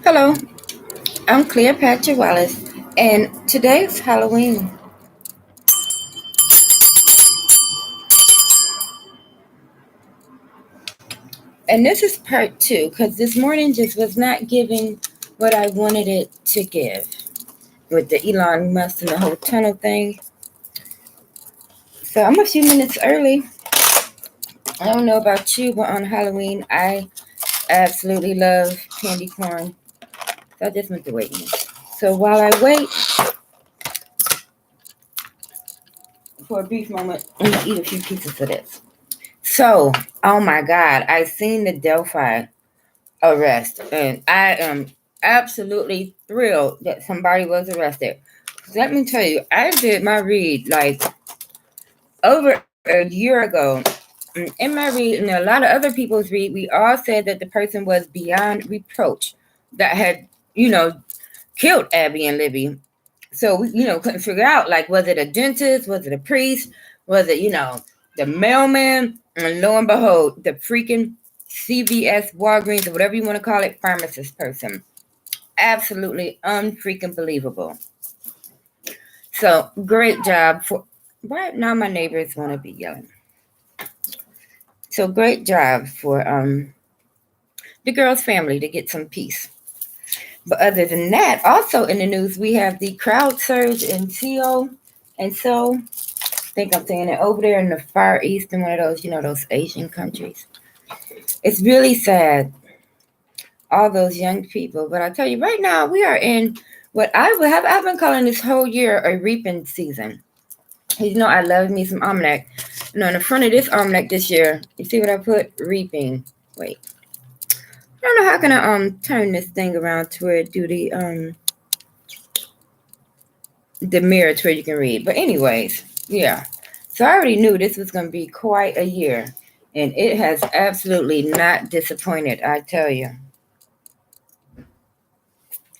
Hello, I'm Cleopatra Wallace, and today's Halloween. And this is part two because this morning just was not giving what I wanted it to give with the Elon Musk and the whole tunnel thing. So I'm a few minutes early. I don't know about you, but on Halloween, I absolutely love candy corn. So I just went to wait. So while I wait for a brief moment, I'm going to eat a few pieces of this. So, oh my God, I seen the Delphi arrest, and I am absolutely thrilled that somebody was arrested. Let me tell you, I did my read like over a year ago. In my read, and a lot of other people's read, we all said that the person was beyond reproach that had, killed Abby and Libby. So we, couldn't figure out, like, was it a dentist? Was it a priest? Was it, the mailman? And lo and behold, the freaking CVS, Walgreens, or whatever you want to call it, pharmacist person. Absolutely unfreaking believable. So great job for right now. My neighbors want to be yelling. So great job for the girl's family to get some peace. But other than that, also in the news, we have the crowd surge in Seoul. And so, I think I'm saying it over there in the Far East in one of those, those Asian countries. It's really sad, all those young people. But I tell you, right now, we are in what I've been calling this whole year a reaping season. I love me some almanac. On the front of this almanac this year, you see what I put? Reaping. Wait. I don't know how can I turn this thing around to where it do the mirror to where you can read. But anyways, yeah. So I already knew this was gonna be quite a year. And it has absolutely not disappointed, I tell you.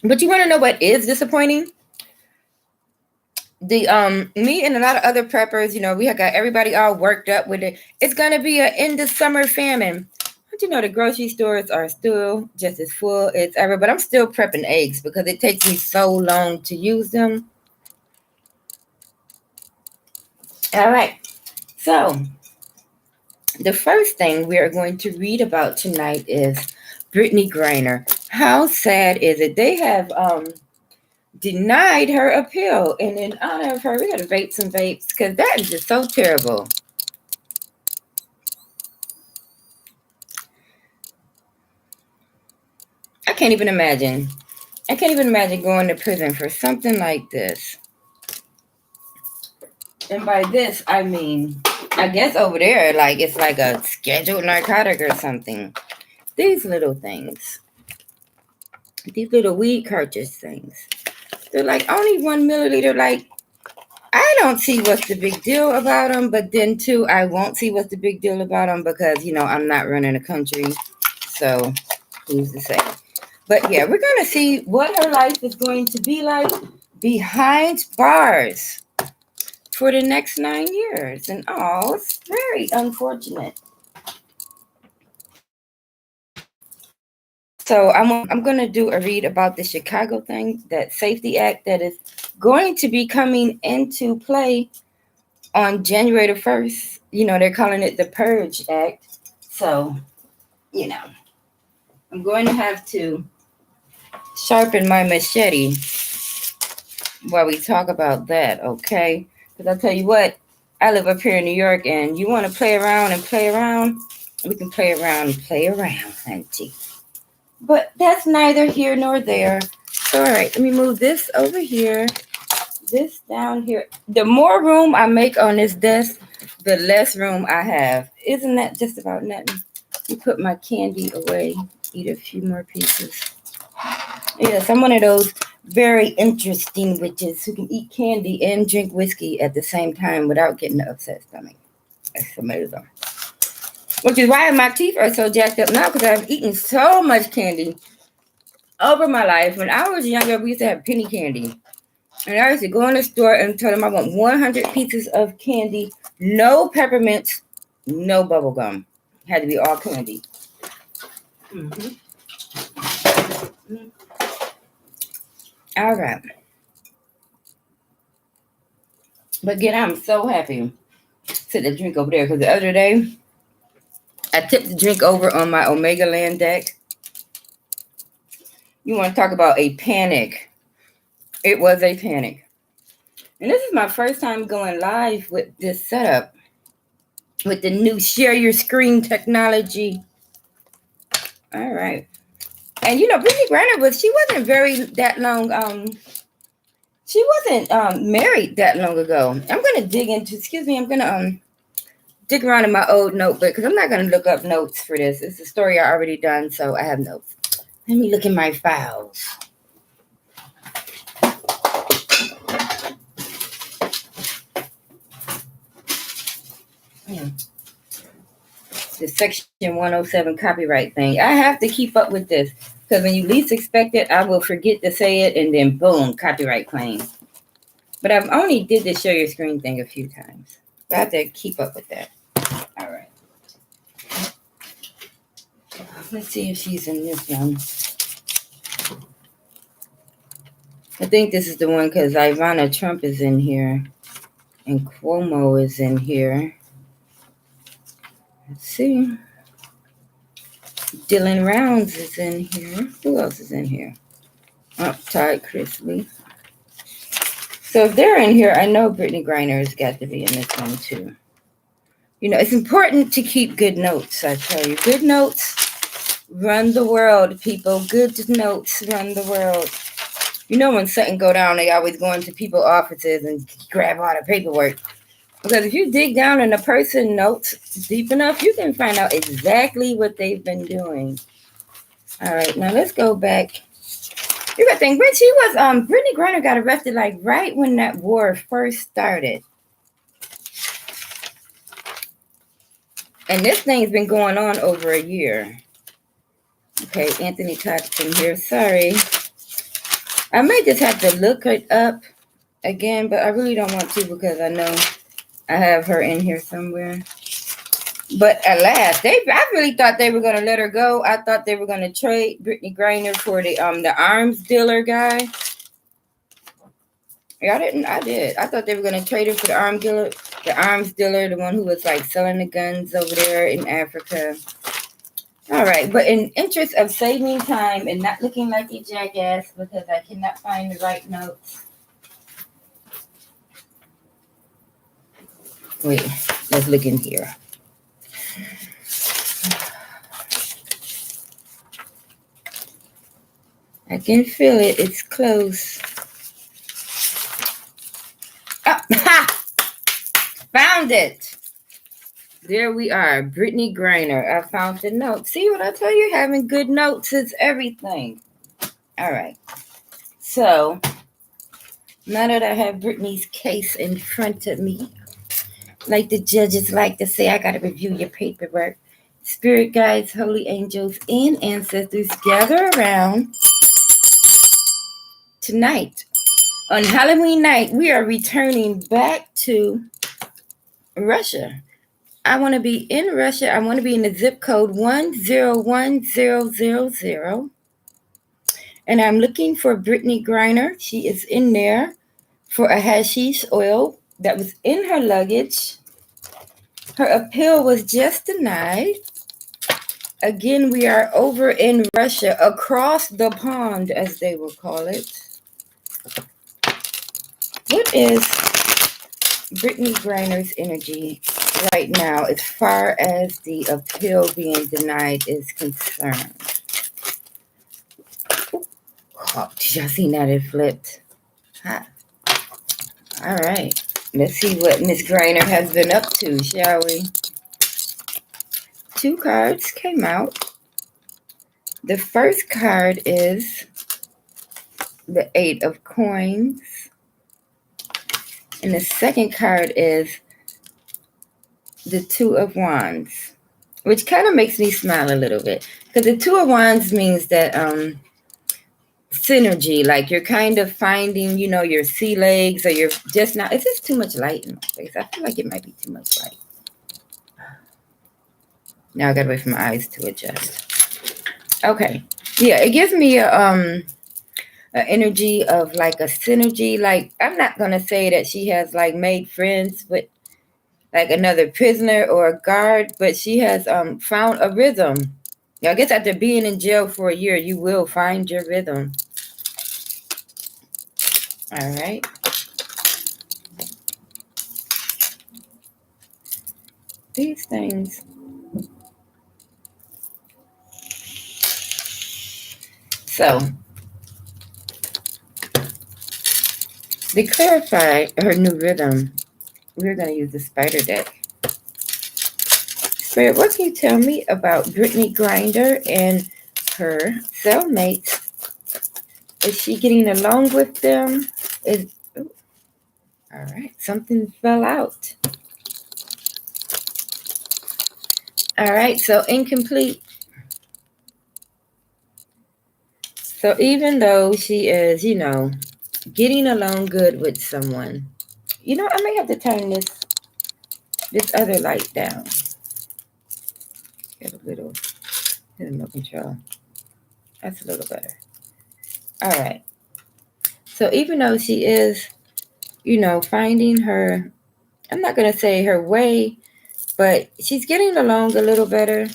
But you want to know what is disappointing? The me and a lot of other preppers, we have got everybody all worked up with it. It's gonna be an end of summer famine. Don't you know the grocery stores are still just as full as ever? But I'm still prepping eggs because it takes me so long to use them. All right. So the first thing we are going to read about tonight is Brittany Griner. How sad is it? They have denied her appeal, and in honor of her, we got to vape some vapes because that is just so terrible. I can't even imagine. I can't even imagine going to prison for something like this. And by this, I mean, I guess over there, like it's like a scheduled narcotic or something. These little things, these little weed cartridge things, they're like only 1 milliliter. Like, I don't see what's the big deal about them, but then too, I won't see what's the big deal about them because, I'm not running a country. So, who's to say? But yeah, we're going to see what her life is going to be like behind bars for the next 9 years. And it's very unfortunate. So I'm going to do a read about the Chicago thing, that Safety Act that is going to be coming into play on January the 1st. They're calling it the Purge Act. So, I'm going to have to sharpen my machete while we talk about that, okay? Because I'll tell you what, I live up here in New York, and you want to play around and play around, we can play around and play around, auntie. But that's neither here nor there. So, all right, let me move this over here, this down here. The more room I make on this desk, the less room I have. Isn't that just about nothing? You put my candy away, eat a few more pieces. Yes, I'm one of those very interesting witches who can eat candy and drink whiskey at the same time without getting an upset stomach. That's amazing. Which is why my teeth are so jacked up now, because I've eaten so much candy over my life. When I was younger, we used to have penny candy. And I used to go in the store and tell them I want 100 pieces of candy, no peppermints, no bubble gum. Had to be all candy. Mm-hmm. All right. But again, I'm so happy to the drink over there because the other day I tipped the drink over on my Omega Land deck. You want to talk about a panic? It was a panic. And this is my first time going live with this setup, with the new share your screen technology. All right. And you know, Brittany Griner she wasn't very that long. She wasn't married that long ago. I'm gonna dig into. Excuse me. I'm gonna dig around in my old notebook because I'm not gonna look up notes for this. It's a story I already done, so I have notes. Let me look in my files. The Section 107 copyright thing. I have to keep up with this because when you least expect it, I will forget to say it, and then boom, copyright claim. But I've only did the share your screen thing a few times. I have to keep up with that. All right. Let's see if she's in this one. I think this is the one because Ivana Trump is in here and Cuomo is in here. Let's see. Dylan Rounds is in here. Who else is in here? Oh, Todd Chrisley. So if they're in here, I know Brittany Griner has got to be in this one too. You know, it's important to keep good notes, I tell you. Good notes run the world, people. Good notes run the world. You know when something go down, they always go into people's offices and grab all the paperwork. Because if you dig down in a person's notes deep enough, you can find out exactly what they've been doing. All right, now let's go back. You gotta think, Brittany Griner got arrested like right when that war first started. And this thing's been going on over a year. Okay, Anthony Toxin here. Sorry. I may just have to look it up again, but I really don't want to because I know I have her in here somewhere. But at last, I really thought they were going to let her go. I thought they were going to trade Brittany Griner for the arms dealer guy. Yeah, I did. I thought they were going to trade her for the arms dealer, the one who was like selling the guns over there in Africa. All right, but in interest of saving time and not looking like a jackass because I cannot find the right notes. Wait, let's look in here. I can feel it. It's close. Oh, ha! Found it. There we are. Brittany Griner. I found the note. See what I tell you? Having good notes is everything. All right. So, now that I have Brittany's case in front of me, like the judges like to say, I got to review your paperwork. Spirit guides, holy angels, and ancestors gather around tonight. On Halloween night, we are returning back to Russia. I want to be in Russia. I want to be in the zip code 101000. And I'm looking for Brittany Griner. She is in there for a hashish oil that was in her luggage. Her appeal was just denied. Again, we are over in Russia, across the pond, as they will call it. What is Brittany Griner's energy right now as far as the appeal being denied is concerned? Oh, did y'all see that it flipped? Huh. All right. Let's see what Miss Griner has been up to, shall we? 2 cards came out. The first card is the 8 of Coins. And the second card is the 2 of Wands, which kind of makes me smile a little bit. Because the 2 of Wands means that synergy, like you're kind of finding, your sea legs, or you're just not, it's just too much light in my face. I feel like it might be too much light. Now I gotta wait for my eyes to adjust. Okay. Yeah, it gives me a an energy of like a synergy. Like, I'm not gonna say that she has like made friends with like another prisoner or a guard, but she has found a rhythm. I guess after being in jail for a year, you will find your rhythm. All right. These things. So, to clarify her new rhythm, we're going to use the spider deck. Spirit, what can you tell me about Brittney Griner and her cellmates? Is she getting along with them? Ooh, all right, something fell out. All right, so incomplete. So even though she is, getting along good with someone, I may have to turn this other light down. Get a little more control. That's a little better. All right. So even though she is, finding her, I'm not going to say her way, but she's getting along a little better.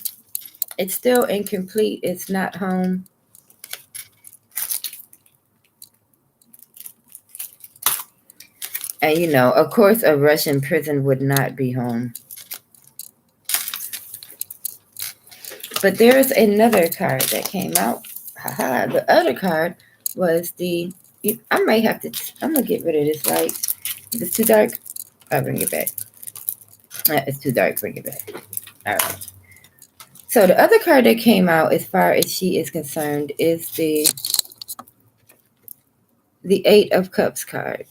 It's still incomplete. It's not home. And, of course, a Russian prison would not be home. But there's another card that came out. Haha. The other card was I'm going to get rid of this light. If it's too dark, I'll bring it back. It's too dark, bring it back. All right. So the other card that came out, as far as she is concerned, is the Eight of Cups card.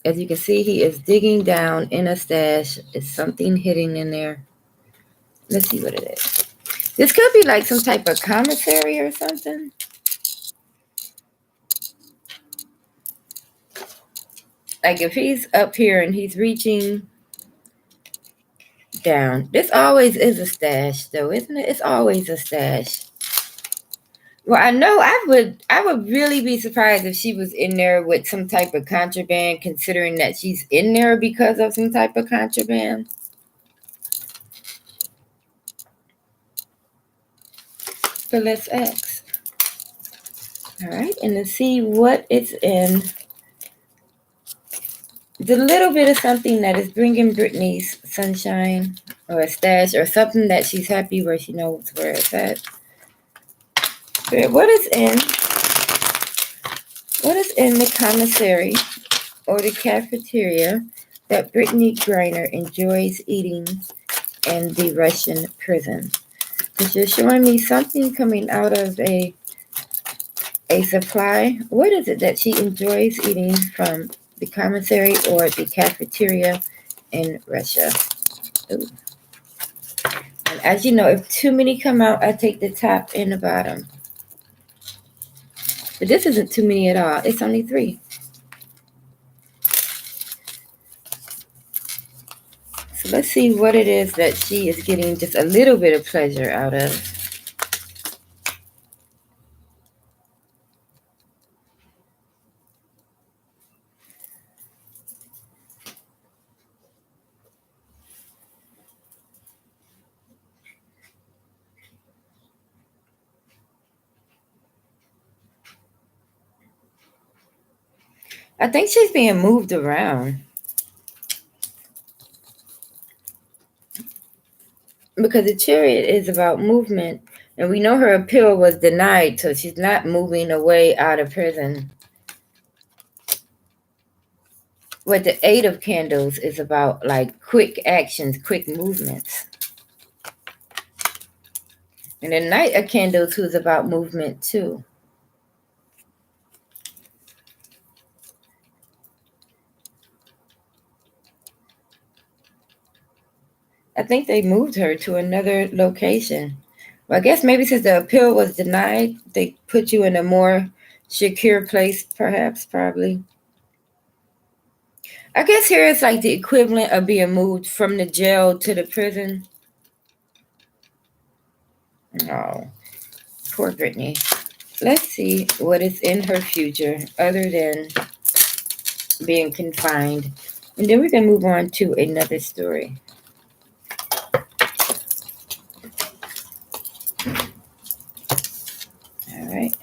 As you can see, he is digging down in a stash. Is something hidden in there? Let's see what it is. This could be like some type of commissary or something. Like if he's up here and he's reaching down. This always is a stash, though, isn't it? It's always a stash. Well, I know I would really be surprised if she was in there with some type of contraband, considering that she's in there because of some type of contraband. But let's ask. All right, and to see what it's in. The little bit of something that is bringing Brittney's sunshine, or a stash, or something that she's happy where she knows where it's at. But what is in the commissary or the cafeteria that Brittney Griner enjoys eating in the Russian prison? Because you're showing me something coming out of a supply. What is it that she enjoys eating from the commissary or the cafeteria in Russia? Ooh. And as you know, if too many come out, I take the top and the bottom. But this isn't too many at all. It's only 3. So let's see what it is that she is getting just a little bit of pleasure out of. I think she's being moved around. Because the Chariot is about movement. And we know her appeal was denied, so she's not moving away out of prison. What the 8 of Candles is about, like quick actions, quick movements. And the Knight of Candles, who's about movement too. I think they moved her to another location. Well, I guess maybe since the appeal was denied, they put you in a more secure place, perhaps, probably. I guess here it's like the equivalent of being moved from the jail to the prison. Oh, poor Brittney. let's see what is in her future other than being confined. And then we can move on to another story. All right.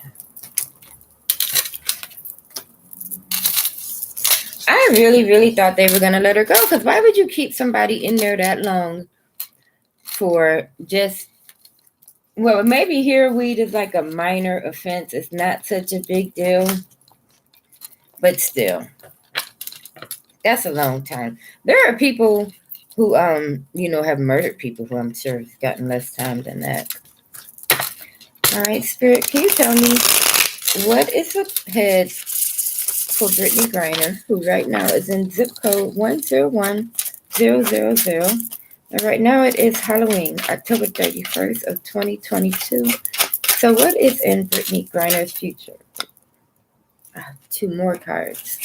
I really, really thought they were going to let her go, because why would you keep somebody in there that long for just, well, maybe here weed is like a minor offense. It's not such a big deal, but still, that's a long time. There are people who, have murdered people who I'm sure have gotten less time than that. All right, Spirit, can you tell me what is ahead for Brittany Griner, who right now is in zip code 101000. And right now it is Halloween, October 31st of 2022. So what is in Brittany Griner's future? Two more cards.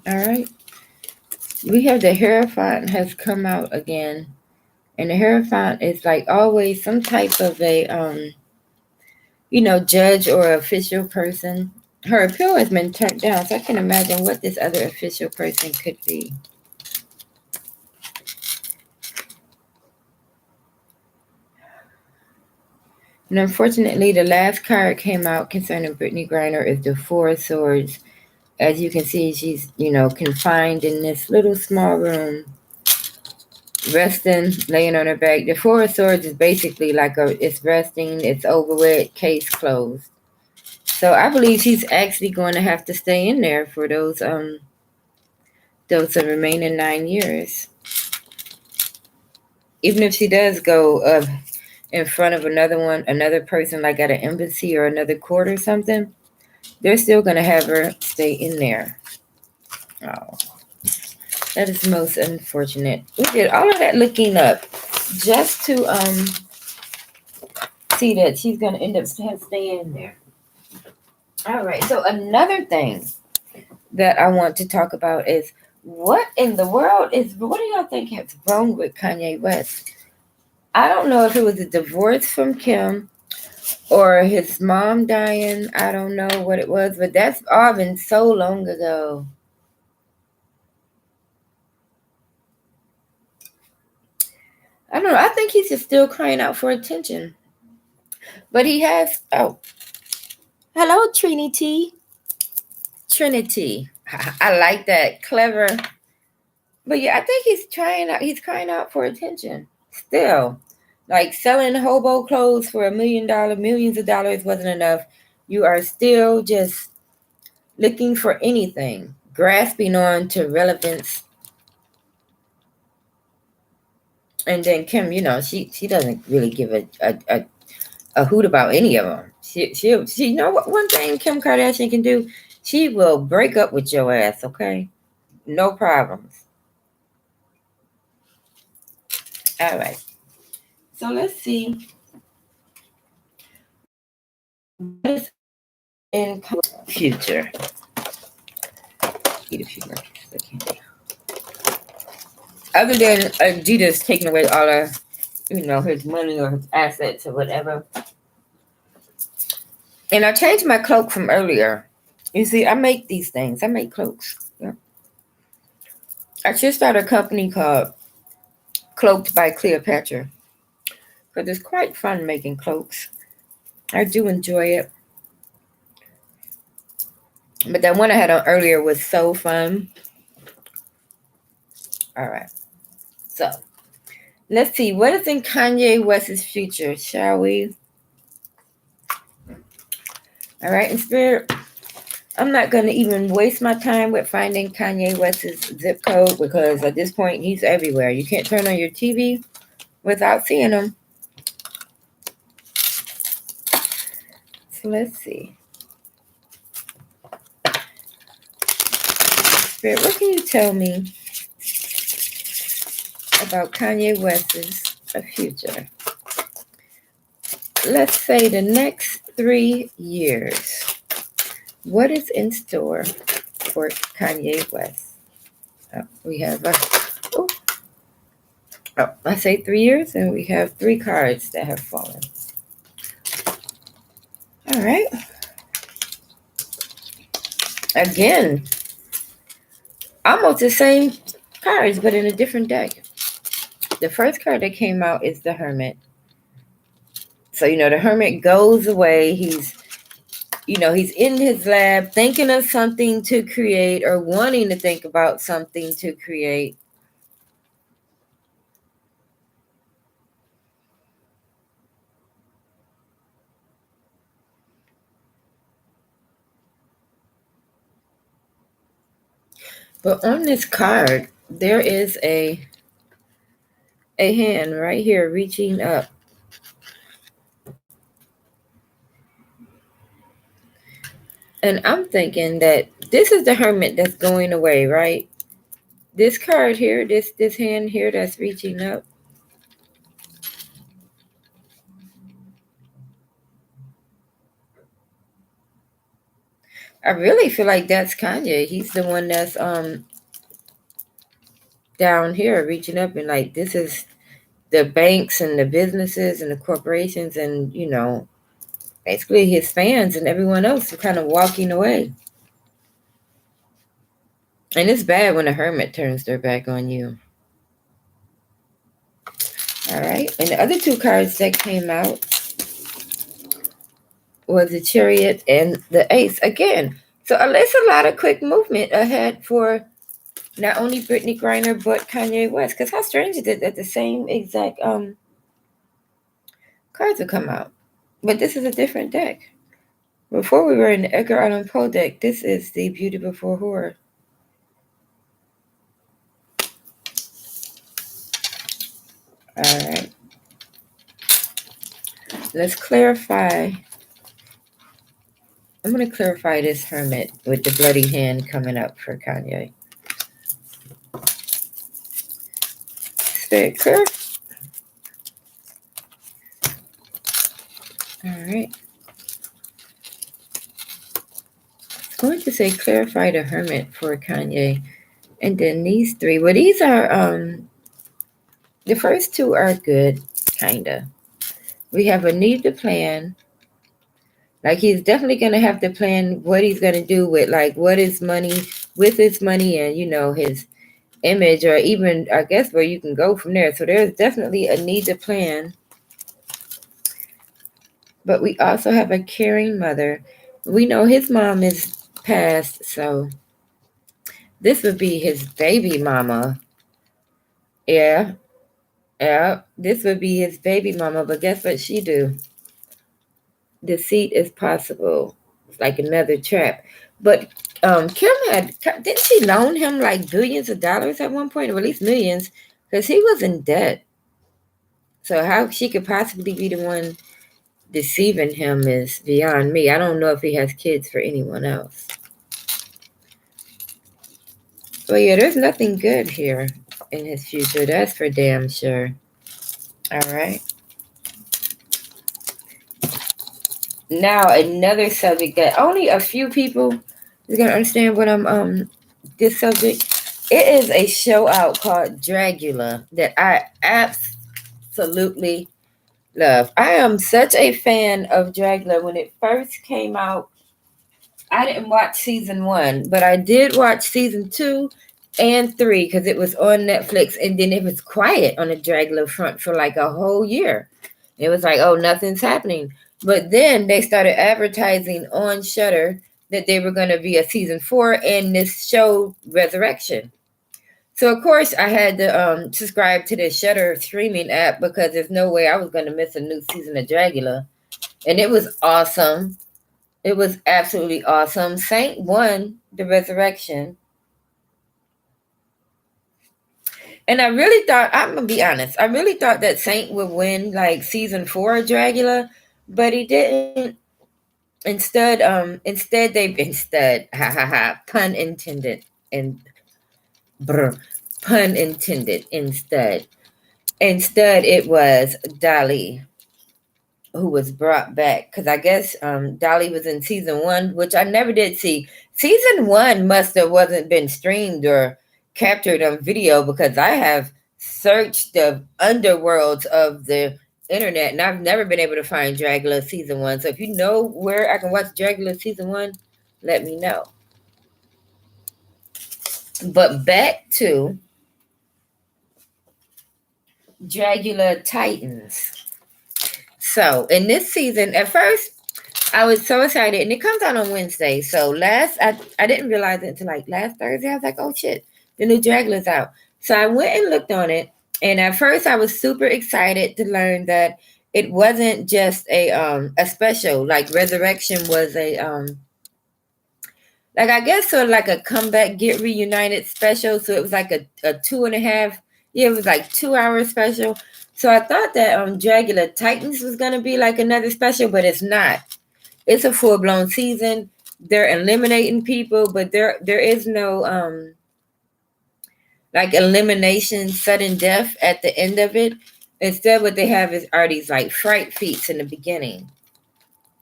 All right. We have the Hierophant has come out again. And the Hierophant is like always some type of a, judge or official person. Her appeal has been turned down, so I can imagine what this other official person could be. And unfortunately, the last card came out concerning Brittany Griner is the Four of Swords. As you can see, she's, confined in this little small room, resting, laying on her back. The Four of Swords is basically like it's resting, it's over with, case closed. So I believe she's actually going to have to stay in there for those remaining 9 years. Even if she does go in front of another person, like at an embassy or another court or something, they're still going to have her stay in there. Oh, that is most unfortunate. We did all of that looking up just to see that she's going to end up staying in there. All right. So another thing that I want to talk about is what in the world what do y'all think is wrong with Kanye West? I don't know if it was a divorce from Kim or his mom dying. I don't know what it was, but that's all been so long ago. I don't know. I think he's just still crying out for attention. But he has, hello, Trinity. I like that. Clever. But yeah, I think he's crying out for attention. Still. Like selling hobo clothes for $1 million, millions of dollars wasn't enough. You are still just looking for anything, grasping on to relevance. And then Kim, she doesn't really give a hoot about any of them. She you know what? One thing Kim Kardashian can do, she will break up with your ass. Okay, no problems. All right. So let's see what is in future. Eat a few more pieces of candy. Other than Adidas taking away all of, his money or his assets or whatever. And I changed my cloak from earlier. You see, I make these things. I make cloaks. Yeah. I should start a company called Cloaked by Cleopatra, because it's quite fun making cloaks. I do enjoy it. But that one I had on earlier was so fun. All right. So, let's see. What is in Kanye West's future, shall we? All right. In spirit, I'm not going to even waste my time with finding Kanye West's zip code, because at this point, he's everywhere. You can't turn on your TV without seeing him. So, let's see. Spirit, what can you tell me about Kanye West's future? let's say the next 3 years. What is in store for Kanye West? We have I say 3 years, and we have 3 cards that have fallen. All right. Again, almost the same cards, but in a different deck. The first card that came out is the Hermit. So, the Hermit goes away. He's in his lab thinking of something to create or wanting to think about something to create. But on this card, there is a hand right here reaching up. And I'm thinking that this is the Hermit that's going away, right? This card here, this hand here that's reaching up. I really feel like that's Kanye. He's the one that's down here reaching up, and like this is the banks and the businesses and the corporations and basically his fans and everyone else are kind of walking away. And it's bad when a hermit turns their back on you. All right. And the other 2 cards that came out was the Chariot and the Ace again. So it's a lot of quick movement ahead for not only Brittany Griner but Kanye West. Because how strange is it that the same exact cards will come out, but this is a different deck. Before we were in the Edgar Allan Poe deck, this is the Beauty Before Horror. All right. Let's clarify. I'm going to clarify this Hermit with the bloody hand coming up for Kanye. Very clear. All right. I'm going to say clarify the Hermit for Kanye. And then these 3. Well, these are, the first 2 are good, kind of. We have a need to plan. Like he's definitely going to have to plan what he's going to do with what is money, with his money and, his image, or even, I guess, where you can go from there. So there's definitely a need to plan. But we also have a caring mother. We know his mom is passed, so this would be his baby mama. Yeah. This would be his baby mama, but guess what she do? Deceit is possible. It's like another trap. But Kim didn't she loan him like billions of dollars at one point, or at least millions, because he was in debt. So how she could possibly be the one deceiving him is beyond me. I don't know if he has kids for anyone else. But yeah, there's nothing good here in his future. That's for damn sure. All right. Now another subject that only a few people is gonna understand what I'm this subject. It is a show out called Dragula that I absolutely love. I am such a fan of Dragula. When it first came out, I didn't watch season 1, but I did watch season 2 and 3 because it was on Netflix, and then it was quiet on the Dragula front for like a whole year. It was like, oh, nothing's happening. But then they started advertising on Shudder that they were going to be a season 4 and this show Resurrection. So of course I had to subscribe to the Shudder streaming app because there's no way I was going to miss a new season of Dragula. And it was awesome. It was absolutely awesome. Saint won the Resurrection. And I really thought, I'm going to be honest, I really thought that Saint would win like season 4 of Dragula, but he didn't. Instead, pun intended, and pun intended, instead it was Dali. who was brought back, because I guess Dolly was in season 1, which I never did see. Season 1 must have wasn't been streamed or captured on video, because I have searched the underworlds of the internet and I've never been able to find Dragula season 1. So if you know where I can watch Dragula season 1, let me know. But back to Dragula Titans. So in this season, at first I was so excited, and it comes out on Wednesday. So I didn't realize it until like last Thursday. I was like, oh shit, the new Dragula's out. So I went and looked on it, and at first I was super excited to learn that it wasn't just a special. Like Resurrection was like I guess sort of like a comeback, get reunited special. So it was like a 2.5. Yeah, it was like 2 hour special. So I thought that Dragula Titans was gonna be like another special, but it's not. It's a full blown season. They're eliminating people, but there is no like elimination, sudden death at the end of it. Instead, what they have are these like fright feats in the beginning.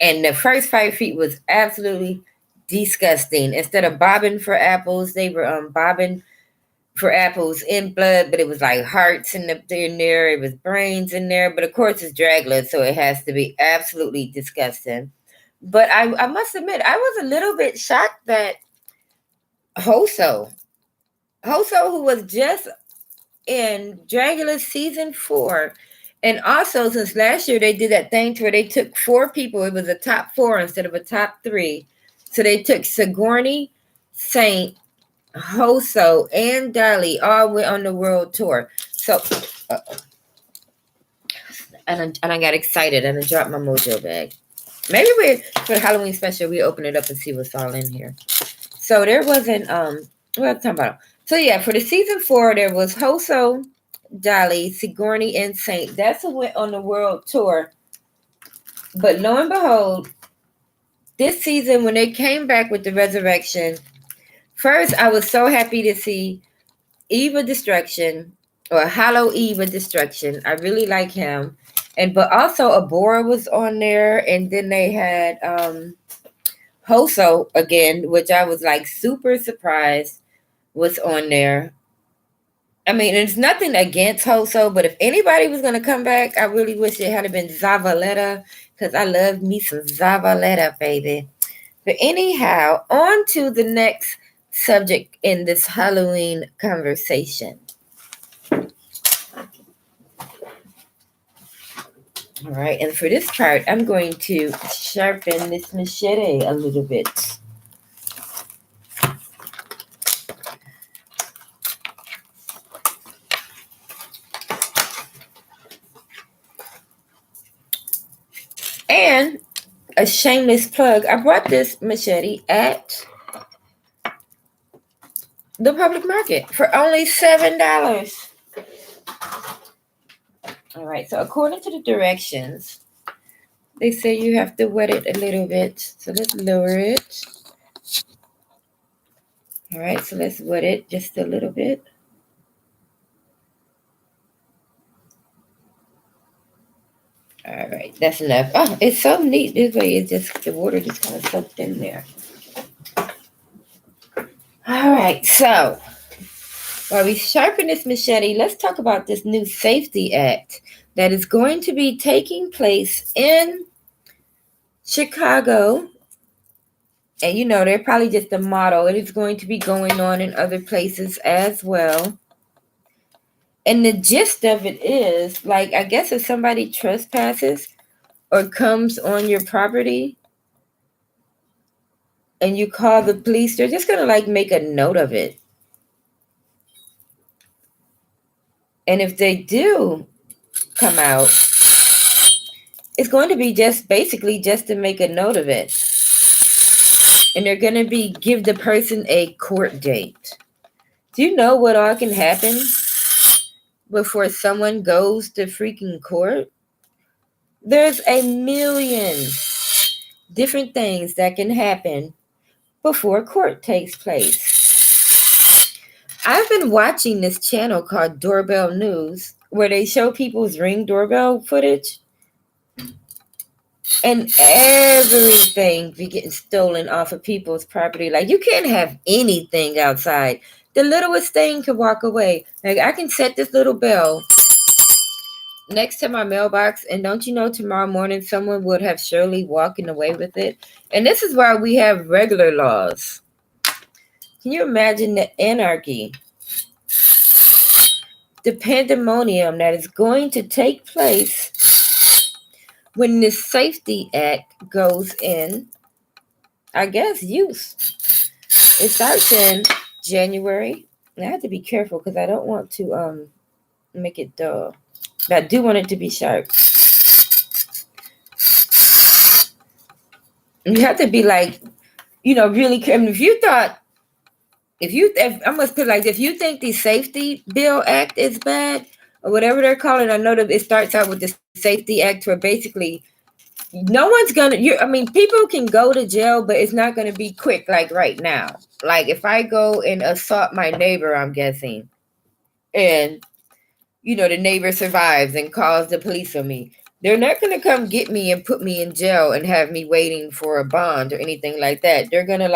And the first 5 feet was absolutely disgusting. Instead of bobbing for apples, they were bobbing for apples in blood, but it was like hearts in there. It was brains in there. But of course, it's Dragula, so it has to be absolutely disgusting. But I must admit, I was a little bit shocked that Hoso, who was just in Dragula season 4, and also since last year they did that thing where they took 4 people. It was a top 4 instead of a top 3. So they took Sigourney, Saint, Hoso, and Dolly all went on the world tour. So, and I got excited and I dropped my mojo bag. Maybe for the Halloween special, we open it up and see what's all in here. So there wasn't what I'm talking about. So yeah, for the season 4, there was Hoso, Dolly, Sigourney, and Saint. That's who went on the world tour. But lo and behold, this season when they came back with the resurrection, first I was so happy to see Eva Destruction, or Hollow Eva Destruction. I really like him. But also Abora was on there, and then they had Hoso again, which I was like super surprised was on there. I mean, it's nothing against Hoso, but if anybody was going to come back, I really wish it had been Zavaleta, because I love me some Zavaleta, baby. But anyhow, on to the next subject in this Halloween conversation. All right, and for this part, I'm going to sharpen this machete a little bit. And a shameless plug, I bought this machete at the public market for only $7. All right, so according to the directions, they say you have to wet it a little bit. So let's lower it. All right, so let's wet it just a little bit. All right, that's enough. Oh, it's so neat this way. It's just the water just kind of soaked in there. All right, so while we sharpen this machete, let's talk about this new Safety Act that is going to be taking place in Chicago. And you know, they're probably just a model. It is going to be going on in other places as well. And the gist of it is, like, I guess if somebody trespasses or comes on your property and you call the police, they're just going to like make a note of it. And if they do come out, it's going to be just basically just to make a note of it. And they're going to give the person a court date. Do you know what all can happen before someone goes to freaking court? There's a million different things that can happen before court takes place. I've been watching this channel called Doorbell News, where they show people's Ring doorbell footage. and everything be getting stolen off of people's property. Like, you can't have anything outside. The littlest thing can walk away. Like, I can set this little bell next to my mailbox, and don't you know, tomorrow morning someone would have surely walking away with it. And this is why we have regular laws. Can you imagine the anarchy, the pandemonium that is going to take place when this Safety Act goes in, I guess, use? It starts in January. And I have to be careful because I don't want to make it dull. But I do want it to be sharp. You have to be like, really careful. I mean, if I must put it like, if you think the Safety Bill Act is bad or whatever they're calling, I know that it starts out with the Safety Act where basically no one's gonna. People can go to jail, but it's not gonna be quick like right now. Like if I go and assault my neighbor, I'm guessing, and the neighbor survives and calls the police on me, they're not gonna come get me and put me in jail and have me waiting for a bond or anything like that. They're gonna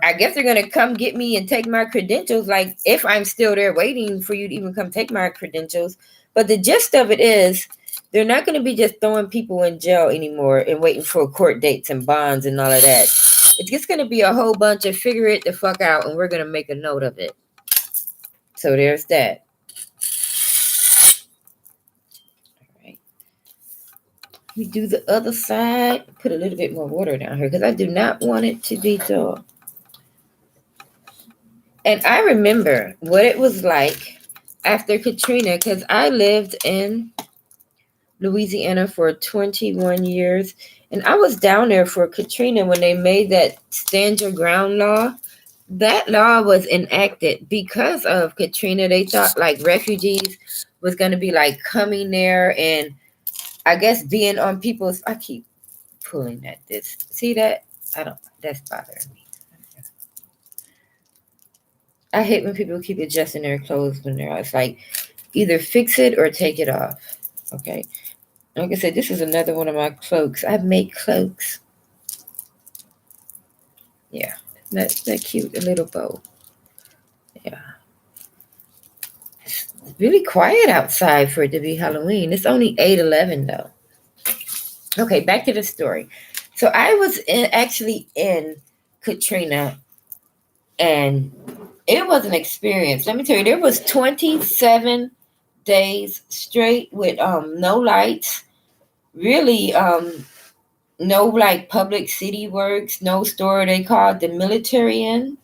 I guess they're going to come get me and take my credentials, like if I'm still there waiting for you to even come take my credentials. But the gist of it is they're not going to be just throwing people in jail anymore and waiting for court dates and bonds and all of that. It's just going to be a whole bunch of figure it the fuck out, and we're going to make a note of it. So there's that. All right. We do the other side. Put a little bit more water down here because I do not want it to be dull. And I remember what it was like after Katrina, because I lived in Louisiana for 21 years. And I was down there for Katrina when they made that stand your ground law. That law was enacted because of Katrina. They thought like refugees was going to be like coming there and I guess being on people's. I keep pulling at this. See that? That's bothering me. I hate when people keep adjusting their clothes when they're out. It's like either fix it or take it off. Okay. Like I said, this is another one of my cloaks. I make cloaks. Yeah. That's that cute, a little bow. Yeah. It's really quiet outside for it to be Halloween. It's only 8:11 though. Okay, back to the story. So I was actually in Katrina, and it was an experience. Let me tell you, there was 27 days straight with no lights, really no like public city works, no store. They called the military in,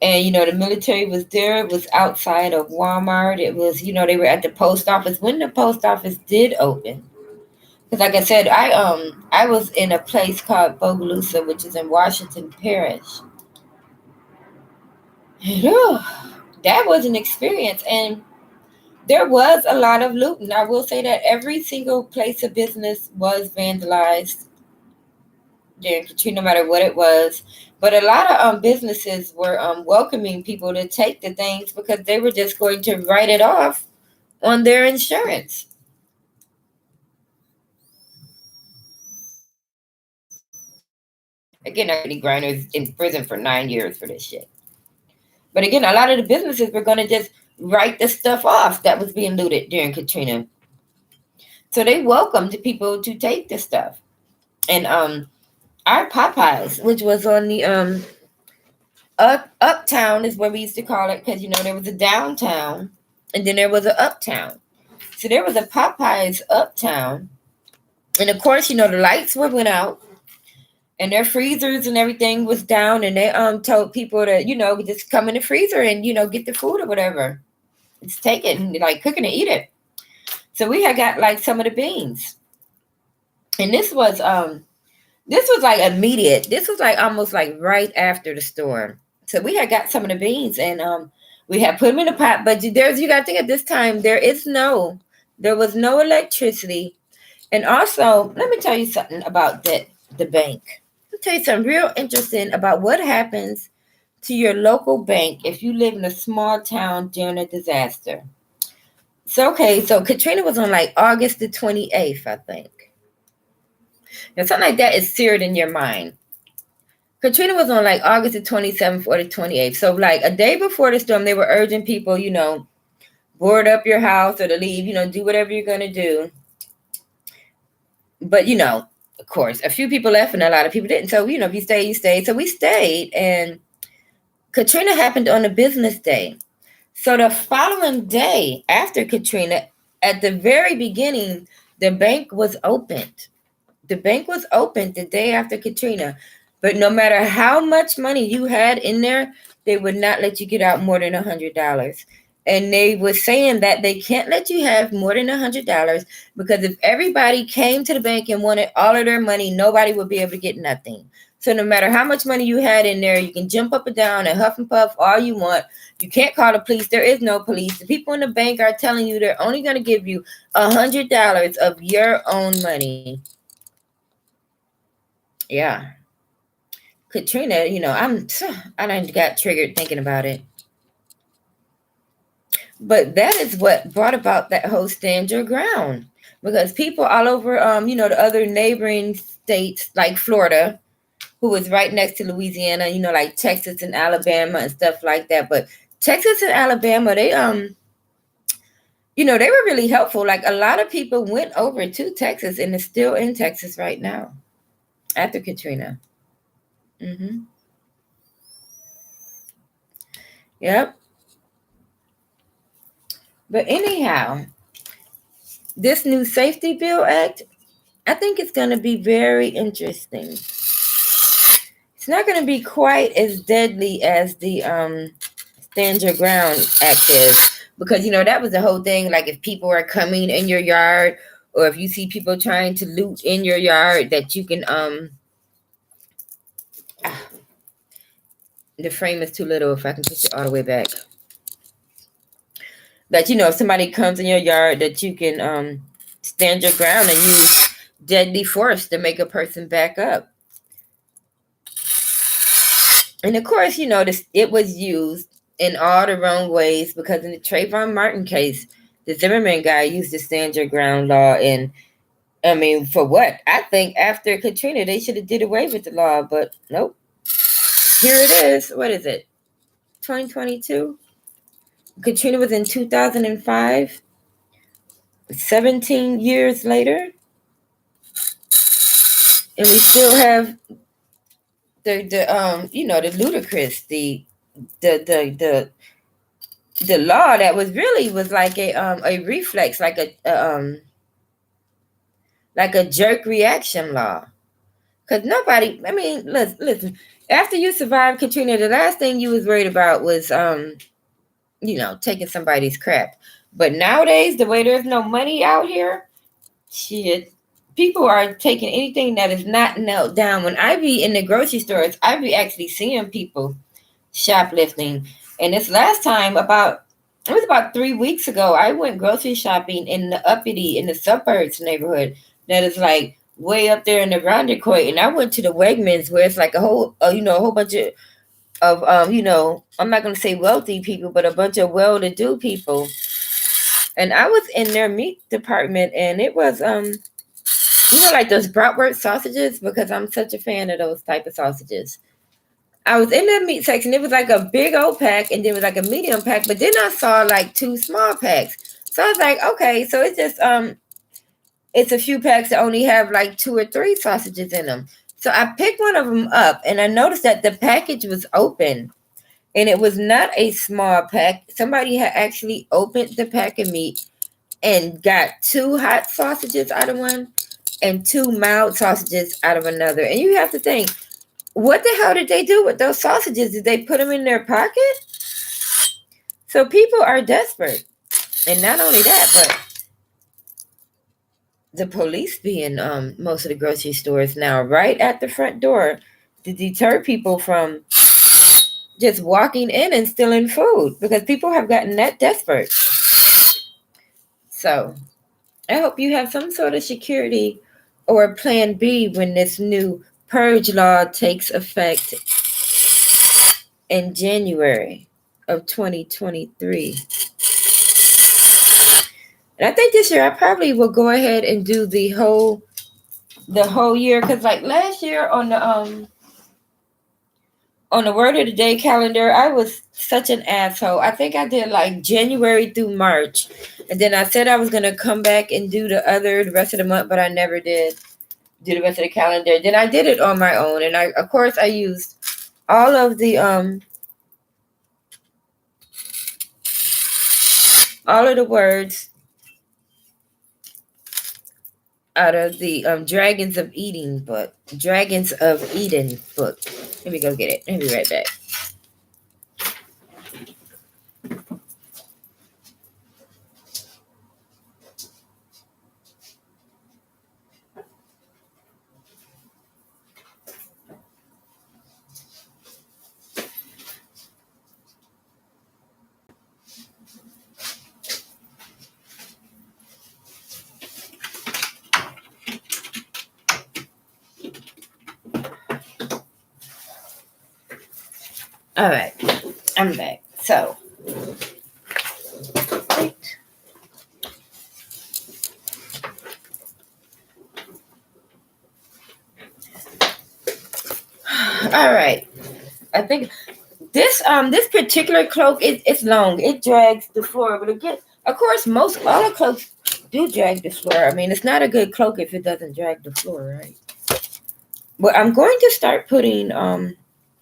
and the military was there. It was outside of Walmart. It was they were at the post office when the post office did open. Because like I said, I was in a place called Bogalusa, which is in Washington Parish. That was an experience, and there was a lot of looting. I will say that every single place of business was vandalized during Katrina, no matter what it was. But a lot of businesses were welcoming people to take the things because they were just going to write it off on their insurance. Again, Brittany Griner's in prison for 9 years for this shit. But again, a lot of the businesses were going to just write the stuff off that was being looted during Katrina. So they welcomed people to take the stuff. And our Popeyes, which was on the uptown is what we used to call it, because there was a downtown and then there was an uptown. So there was a Popeyes uptown. And of course, the lights went out and their freezers and everything was down, and they told people to, just come in the freezer and, get the food or whatever. Just take it and like cook it and eat it. So we had got like some of the beans. And this was like immediate. This was like almost like right after the storm. So we had got some of the beans and we had put them in a pot. But you got to think at this time, there was no electricity. And also, let me tell you something about the bank. Let me tell you something real interesting about what happens to your local bank if you live in a small town during a disaster. So Katrina was on like August the 28th, I think. Now, something like that is seared in your mind. Katrina was on like August the 27th or the 28th. So like a day before the storm, they were urging people, board up your house or to leave, do whatever you're going to do. But, of course, a few people left and a lot of people didn't. So, if you stay, you stayed. So we stayed, and Katrina happened on a business day. So the following day after Katrina, at the very beginning, the bank was opened. The bank was opened the day after Katrina. But no matter how much money you had in there, they would not let you get out more than $100. And they were saying that they can't let you have more than $100 because if everybody came to the bank and wanted all of their money, nobody would be able to get nothing. So no matter how much money you had in there, you can jump up and down and huff and puff all you want. You can't call the police. There is no police. The people in the bank are telling you they're only going to give you $100 of your own money. Yeah. Katrina, I done got triggered thinking about it. But that is what brought about that whole stand your ground. Because people all over, the other neighboring states like Florida, who was right next to Louisiana, like Texas and Alabama and stuff like that. But Texas and Alabama, they they were really helpful. Like a lot of people went over to Texas and is still in Texas right now after Katrina. Yep. But anyhow, this new Safety Bill Act, I think it's going to be very interesting. It's not going to be quite as deadly as the Stand Your Ground Act is, because that was the whole thing. Like if people are coming in your yard, or if you see people trying to loot in your yard, that you can the frame is too little. If I can push it all the way back, that if somebody comes in your yard, that you can stand your ground and use deadly force to make a person back up. And of course, it was used in all the wrong ways, because in the Trayvon Martin case, the Zimmerman guy used the stand your ground law. And I mean, for what? I think after Katrina, they should have did away with the law, but nope. Here it is. What is it? 2022? Katrina was in 2005. 17 years later. And we still have the ludicrous, the law that was like a reflex, like a jerk reaction law. Because nobody, I mean, listen, after you survived Katrina, the last thing you was worried about was taking somebody's crap. But nowadays, the way there's no money out here, shit, people are taking anything that is not knelt down. When I be in the grocery stores, I be actually seeing people shoplifting. And this last time, it was about 3 weeks ago, I went grocery shopping in the suburbs neighborhood that is like way up there in the Rondequoit. And I went to the Wegmans, where it's like a whole bunch of I'm not going to say wealthy people, but a bunch of well-to-do people. And I was in their meat department, and it was like those bratwurst sausages, because I'm such a fan of those type of sausages. I was in the meat section. It was like a big old pack, and there was like a medium pack, but then I saw like 2 small packs. So I was like, okay, so it's just it's a few packs that only have like 2 or 3 sausages in them. So I picked one of them up, and I noticed that the package was open, and it was not a small pack. Somebody had actually opened the pack of meat and got 2 hot sausages out of one and 2 mild sausages out of another. And you have to think, what the hell did they do with those sausages? Did they put them in their pocket? So people are desperate. And not only that, but the police be in most of the grocery stores now, right at the front door, to deter people from just walking in and stealing food, because people have gotten that desperate. So I hope you have some sort of security or a plan B when this new purge law takes effect in January of 2023. And I think this year I probably will go ahead and do the whole the whole year, because like last year on the word of the day calendar, I was such an asshole. I think I did like January through March, and then I said I was gonna come back and do the rest of the month, but I never did do the rest of the calendar. Then I did it on my own, and I of course I used all of the words out of the Dragons of Eden book. Let me go get it. Let me be right back. All right, I'm back. So, wait. All right. I think this particular cloak it's long. It drags the floor, but again, of course, most all the cloaks do drag the floor. I mean, it's not a good cloak if it doesn't drag the floor, right? But I'm going to start putting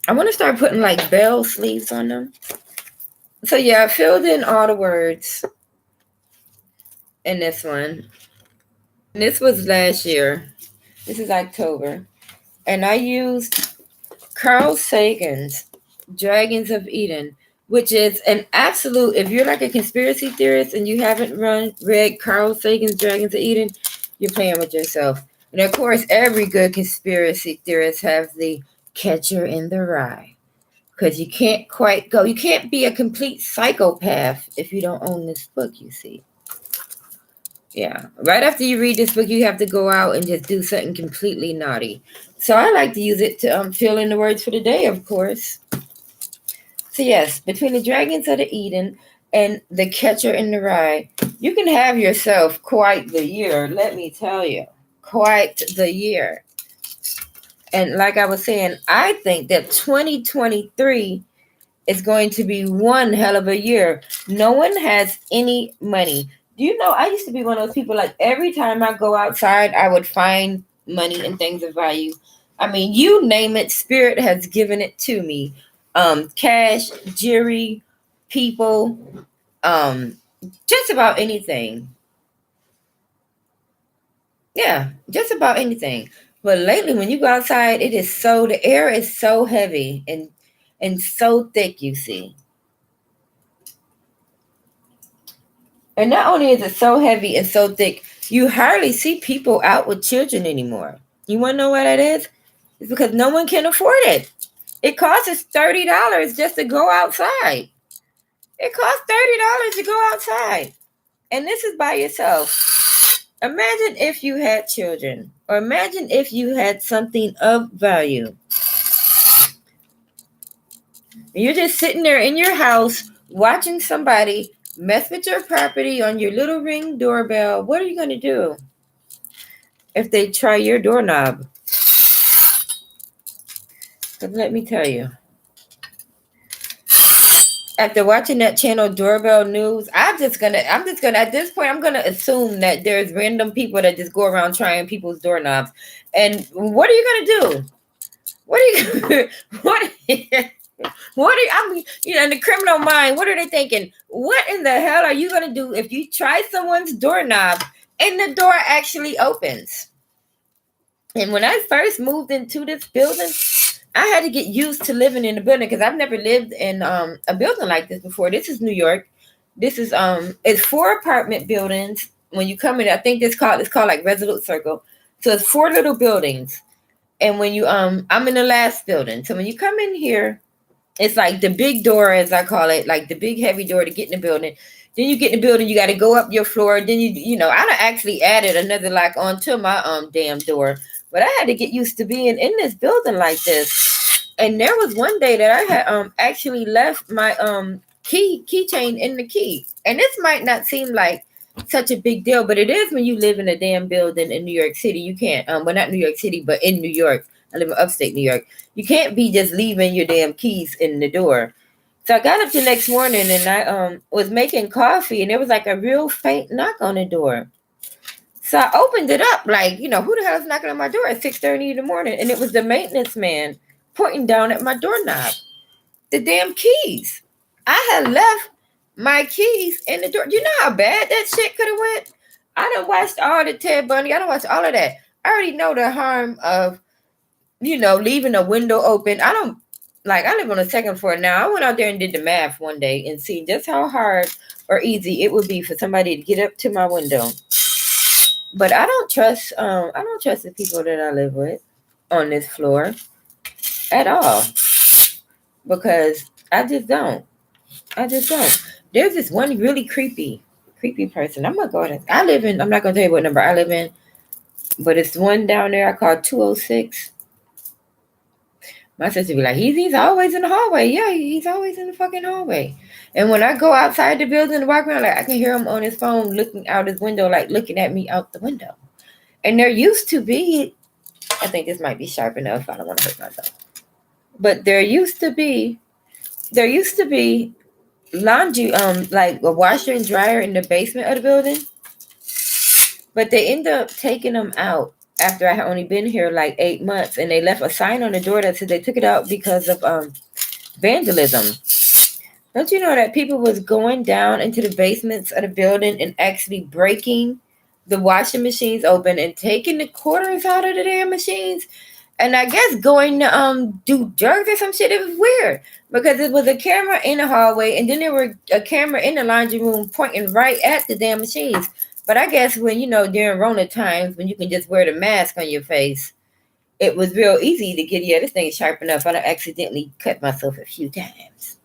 I want to start putting like bell sleeves on them. So yeah, I filled in all the words in this one. And this was last year. This is October. And I used Carl Sagan's Dragons of Eden, which is an absolute, if you're like a conspiracy theorist and you haven't read Carl Sagan's Dragons of Eden, you're playing with yourself. And of course, every good conspiracy theorist have the catcher in the rye. Because you can't be a complete psychopath if you don't own this book, you see. Yeah. Right after you read this book, you have to go out and just do something completely naughty. So I like to use it to fill in the words for the day, of course. So yes, between the Dragons of the Eden and the Catcher in the Rye, you can have yourself quite the year, let me tell you. Quite the year. And like I was saying, I think that 2023 is going to be one hell of a year. No one has any money. Do you know, I used to be one of those people, like every time I go outside, I would find money and things of value. I mean, you name it, Spirit has given it to me. Cash, jewelry, people, just about anything. Yeah, just about anything. But lately, when you go outside, the air is so heavy and so thick, you see. And not only is it so heavy and so thick, you hardly see people out with children anymore. You want to know why that is? It's because no one can afford it. It costs us $30 just to go outside. It costs $30 to go outside. And this is by yourself. Imagine if you had children, or imagine if you had something of value. You're just sitting there in your house watching somebody mess with your property on your little Ring doorbell. What are you going to do if they try your doorknob? Because let me tell you, after watching that channel Doorbell News, I'm just gonna at this point I'm gonna assume that there's random people that just go around trying people's doorknobs. And what are you gonna do? What are you what what are I mean, in the criminal mind, what are they thinking? What in the hell are you gonna do if you try someone's doorknob and the door actually opens? And when I first moved into this building, I had to get used to living in a building because I've never lived in a building like this before. This is New York. This is it's 4 apartment buildings. When you come in, I think it's called like Resolute Circle. So it's 4 little buildings. And when you I'm in the last building. So when you come in here, it's like the big door, as I call it, like the big heavy door to get in the building. Then you get in the building, you got to go up your floor. Then I done actually added another lock onto my damn door. But I had to get used to being in this building like this. And there was one day that I had actually left my keychain in the key. And this might not seem like such a big deal, but it is when you live in a damn building in New York City. You can't, well, not New York City, but in New York. I live in upstate New York. You can't be just leaving your damn keys in the door. So I got up the next morning and I was making coffee and there was like a real faint knock on the door. So I opened it up, like, who the hell is knocking on my door at 6:30 in the morning? And it was the maintenance man pointing down at my doorknob. The damn keys. I had left my keys in the door. You know how bad that shit could have went? I done watched all the Ted Bundy. I done watched all of that. I already know the harm of, leaving a window open. I live on the second floor now. I went out there and did the math one day and see just how hard or easy it would be for somebody to get up to my window. But I don't trust the people that I live with on this floor at all. Because I just don't. There's this one really creepy person. I'm not going to tell you what number I live in, but it's one down there I call 206. My sister be like, he's always in the hallway. Yeah, he's always in the fucking hallway. And when I go outside the building to walk around, like I can hear him on his phone looking out his window, like looking at me out the window. And there used to be, I think this might be sharp enough. I don't want to hurt myself. But there used to be laundry, like a washer and dryer in the basement of the building. But they end up taking them out after I had only been here like 8 months, and they left a sign on the door that said they took it out because of vandalism. Don't you know that people was going down into the basements of the building and actually breaking the washing machines open and taking the quarters out of the damn machines? And I guess going to do drugs or some shit. It was weird because it was a camera in the hallway and then there were a camera in the laundry room pointing right at the damn machines. But I guess when, during Rona times when you can just wear the mask on your face, it was real easy to get, this thing sharp enough. I accidentally cut myself a few times.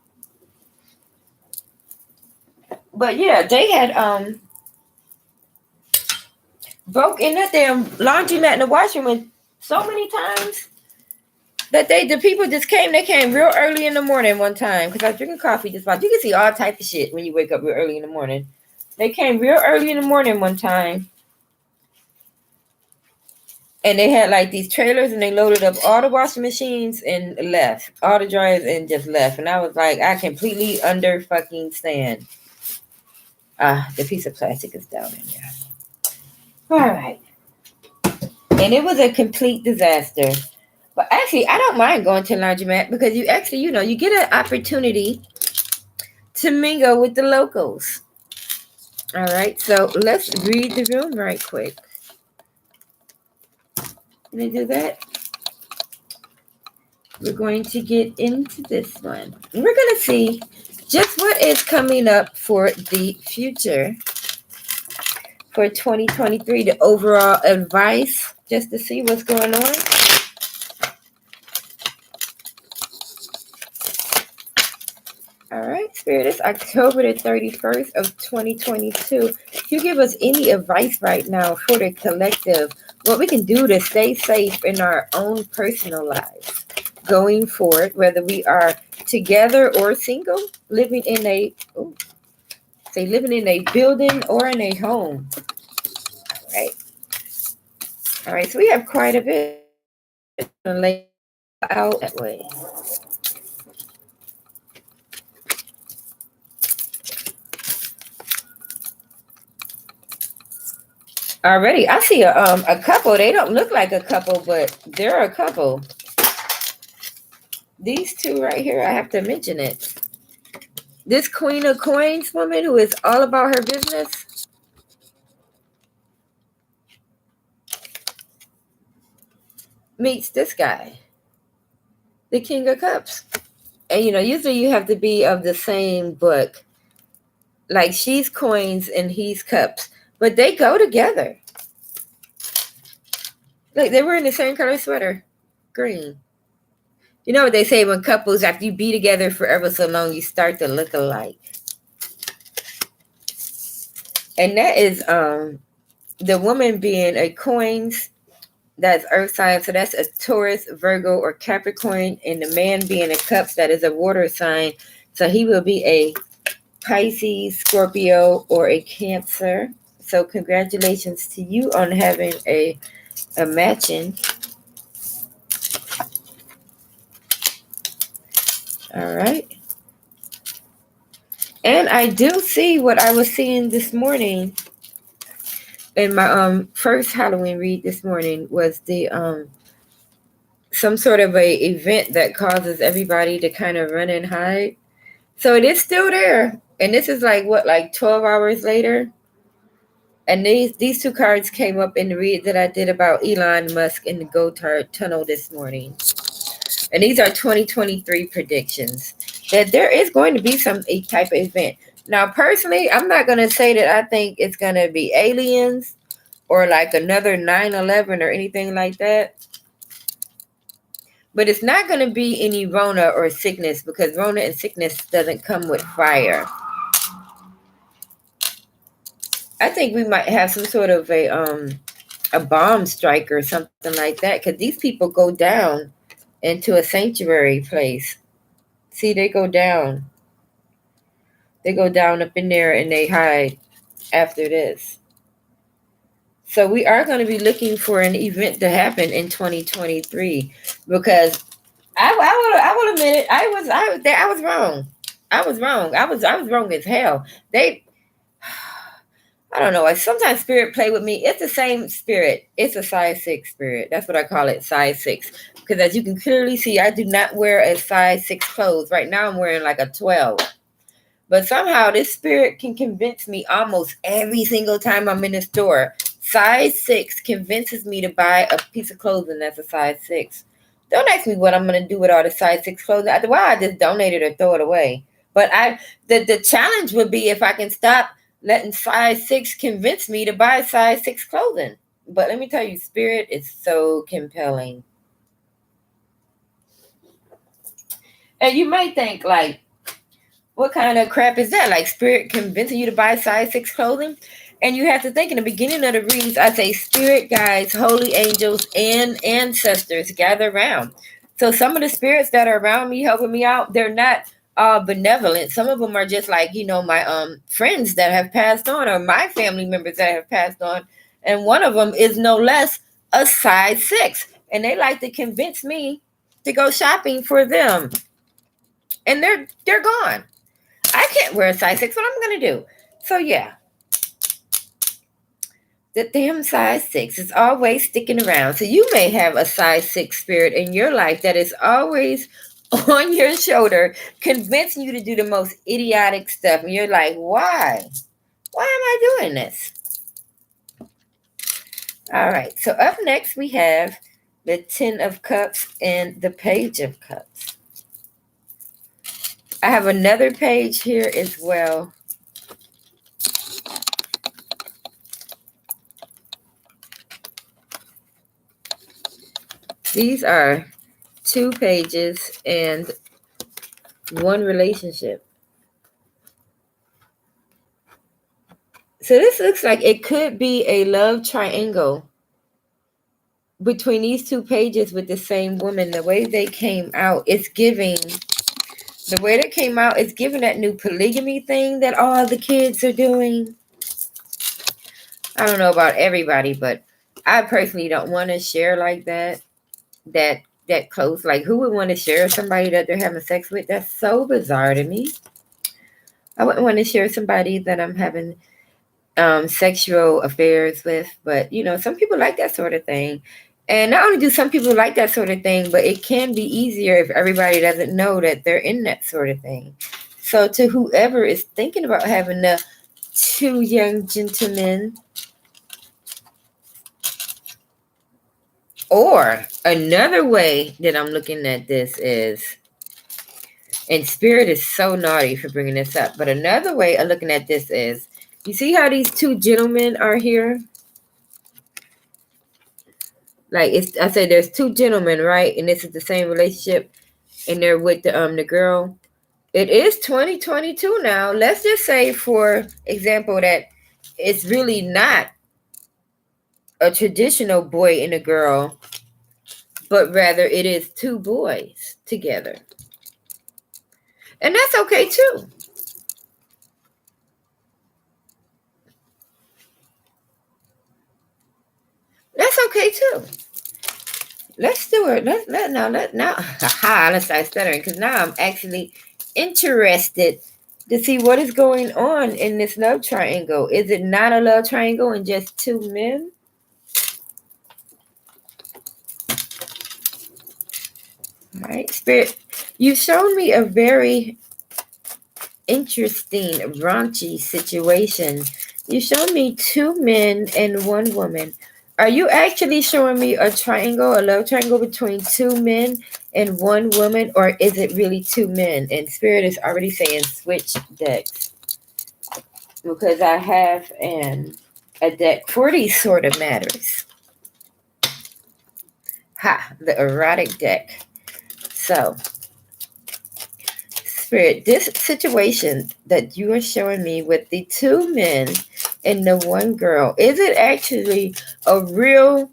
But yeah, they had broke in that damn laundromat in the washroom so many times that the people just came. They came real early in the morning one time because I was drinking coffee just about. You can see all type of shit when you wake up real early in the morning. They came real early in the morning one time. And they had like these trailers and they loaded up all the washing machines and left. All the dryers and just left. And I was like, I completely under fucking stand. The piece of plastic is down in there. All right. And it was a complete disaster. But actually, I don't mind going to laundromat because you actually, you get an opportunity to mingle with the locals. All right. So let's read the room right quick. Can I do that? We're going to get into this one. We're going to see just what is coming up for the future for 2023, the overall advice, just to see what's going on. All right, Spirit, it's October the 31st of 2022. If you give us any advice right now for the collective, what we can do to stay safe in our own personal lives going forward, whether we are together or single, living in a building or in a home. All right, so we have quite a bit to lay out that way. Already, I see a couple. They don't look like a couple, but they're a couple. These two right here, I have to mention it. This Queen of Coins woman who is all about her business. Meets this guy, the King of Cups. And, usually you have to be of the same book. Like she's coins and he's cups. But they go together. Like they were in the same color sweater. Green. You know what they say when couples, after you be together forever so long, you start to look alike. And that is the woman being a coins, that's earth sign. So that's a Taurus, Virgo, or Capricorn. And the man being a cups, that is a water sign. So he will be a Pisces, Scorpio, or a Cancer. So congratulations to you on having a matching. All right. And I do see what I was seeing this morning in my first Halloween read this morning was the some sort of a event that causes everybody to kind of run and hide. So it is still there. And this is like what, like 12 hours later? And these two cards came up in the read that I did about Elon Musk in the Gotthard Tunnel this morning. And these are 2023 predictions that there is going to be some type of event. Now, personally, I'm not going to say that I think it's going to be aliens or like another 9/11 or anything like that. But it's not going to be any Rona or sickness, because Rona and sickness doesn't come with fire. I think we might have some sort of a bomb strike or something like that, because these people go down into a sanctuary place. See, they go down. They go down up in there and they hide after this. So we are going to be looking for an event to happen in 2023, because I will admit it. I was wrong. I was wrong. I was wrong as hell. I don't know. Like, sometimes spirit play with me. It's the same spirit. It's a size 6 spirit. That's what I call it, size 6. Because as you can clearly see, I do not wear a size 6 clothes. Right now I'm wearing like a 12. But somehow this spirit can convince me almost every single time I'm in the store. Size 6 convinces me to buy a piece of clothing that's a size 6. Don't ask me what I'm going to do with all the size 6 clothing. Why I just donate it or throw it away. But the challenge would be if I can stop letting size 6 convince me to buy size 6 clothing. But let me tell you, spirit is so compelling. And you might think, like, what kind of crap is that? Like, spirit convincing you to buy size 6 clothing? And you have to think, in the beginning of the readings, I say spirit guides, holy angels, and ancestors gather around. So some of the spirits that are around me helping me out, they're not benevolent. Some of them are just like, my friends that have passed on, or my family members that have passed on. And one of them is no less a size 6. And they like to convince me to go shopping for them. And they're gone. I can't wear a size 6. What am I going to do? So, yeah. The damn size 6 is always sticking around. So you may have a size 6 spirit in your life that is always on your shoulder, convincing you to do the most idiotic stuff. And you're like, why? Why am I doing this? All right. So up next, we have the 10 of Cups and the Page of Cups. I have another page here as well. These are 2 pages and 1 relationship. So this looks like it could be a love triangle between these 2 pages with the same woman. The way they came out, it's giving, the way they came out, it's giving that new polygamy thing that all the kids are doing. I don't know about everybody, but I personally don't want to share like that close. Like, who would want to share somebody that they're having sex with? That's so bizarre to me. I wouldn't want to share somebody that I'm having sexual affairs with, but some people like that sort of thing. And not only do some people like that sort of thing, but it can be easier if everybody doesn't know that they're in that sort of thing. So to whoever is thinking about having the 2 young gentlemen, or another way that I'm looking at this is, and spirit is so naughty for bringing this up, but another way of looking at this is, you see how these 2 gentlemen are here? Like, I say there's 2 gentlemen, right? And this is the same relationship, and they're with the girl. It is 2022 now. Let's just say, for example, that it's really not a traditional boy and a girl, but rather it is 2 boys together. And that's okay too. That's okay too. Let's do it. Let now. Haha, let's start stuttering because now I'm actually interested to see what is going on in this love triangle. Is it not a love triangle and just two men? All right, Spirit, you've shown me a very interesting, raunchy situation. You showed me two men and one woman. Are you actually showing me a triangle, a love triangle between two men and one woman, or is it really two men? And Spirit is already saying switch decks because I have a deck for these sort of matters. Ha, the erotic deck. So, Spirit, this situation that you are showing me with the two men and the one girl, is it actually a real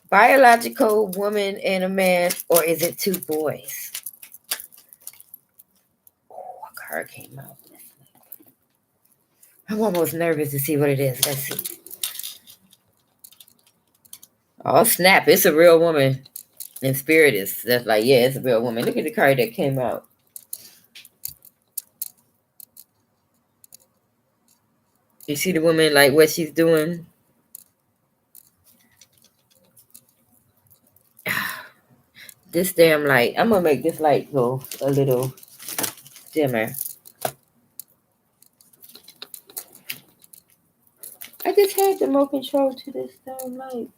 biological woman and a man, or is it two boys? Oh, a card came out. I'm almost nervous to see what it is. Let's see. Oh, snap. It's a real woman. And Spirit is that's like, yeah, it's a real woman. Look at the card that came out. You see the woman, like what she's doing? This damn light. I'm going to make this light go a little dimmer. I just had the remote control to this damn light.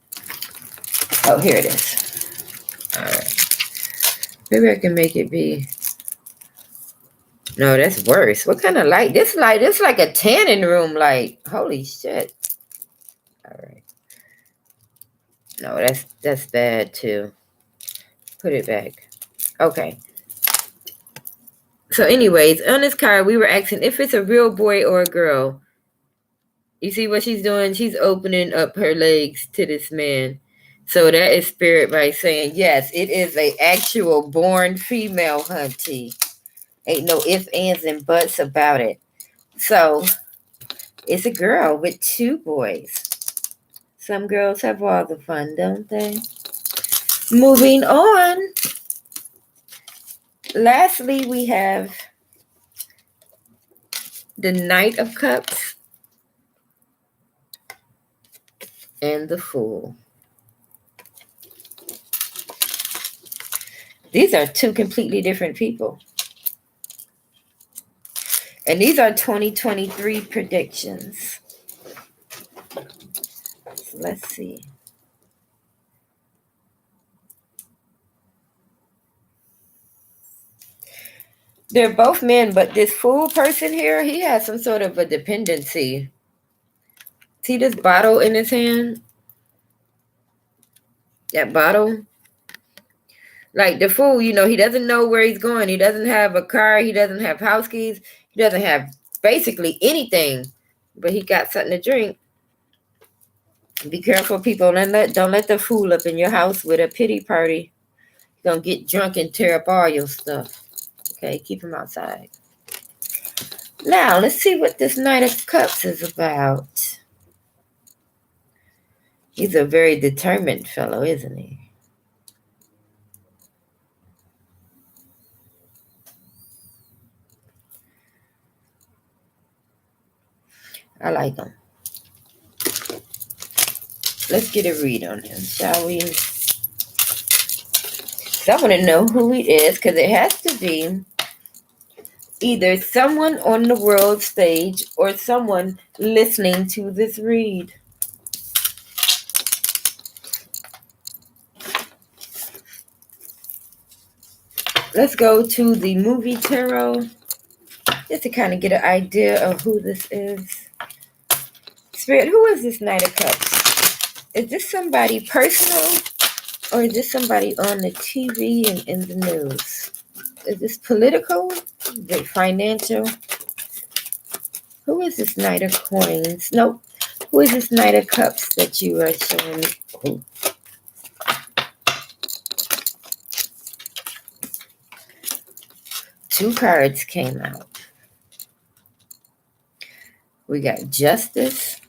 Oh, here it is. All right. Maybe I can make it be. No, that's worse. What kind of light? This light is like a tanning room light. Holy shit. All right. No, that's bad too. Put it back. Okay. So anyways, on this card, we were asking if it's a real boy or a girl. You see what she's doing? She's opening up her legs to this man. So that is Spirit by saying, yes, it is a actual born female, hunty. Ain't no ifs, ands, and buts about it. So it's a girl with two boys. Some girls have all the fun, don't they? Moving on. Lastly, we have the Knight of Cups and the Fool. These are two completely different people. And these are 2023 predictions. So let's see. They're both men, but this Fool person here, he has some sort of a dependency. See this bottle in his hand? That bottle? Like the Fool, he doesn't know where he's going. He doesn't have a car. He doesn't have house keys. He doesn't have basically anything. But he got something to drink. Be careful, people. Don't let the Fool up in your house with a pity party. You're going to get drunk and tear up all your stuff. Okay, keep him outside. Now, let's see what this Knight of Cups is about. He's a very determined fellow, isn't he? I like him. Let's get a read on him, shall we? So I want to know who he is, because it has to be either someone on the world stage or someone listening to this read. Let's go to the movie tarot, just to kind of get an idea of who this is. Spirit, who is this Knight of Cups? Is this somebody personal, or is this somebody on the TV and in the news? Is this political? Is it financial? Who is this Knight of Coins? Nope. Who is this Knight of Cups that you are showing me? Oh. Two cards came out. We got Justice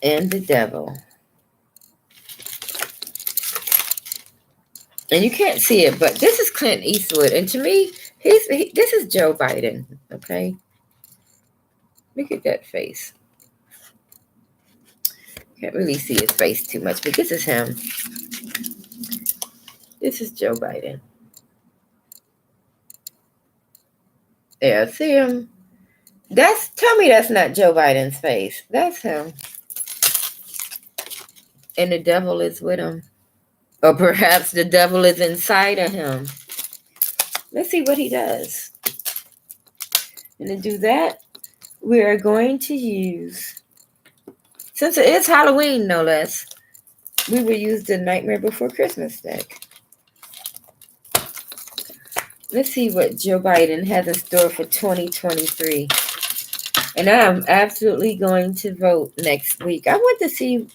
and the devil. And you can't see it, but this is Clint Eastwood. And to me, this is Joe Biden. Okay. Look at that face. Can't really see his face too much, but this is him. This is Joe Biden. Yeah, see him? Tell me that's not Joe Biden's face. That's him. And the devil is with him. Or perhaps the devil is inside of him. Let's see what he does. And to do that, we are going to use, since it is Halloween, no less, we will use the Nightmare Before Christmas deck. Let's see what Joe Biden has in store for 2023. And I am absolutely going to vote next week. I want to see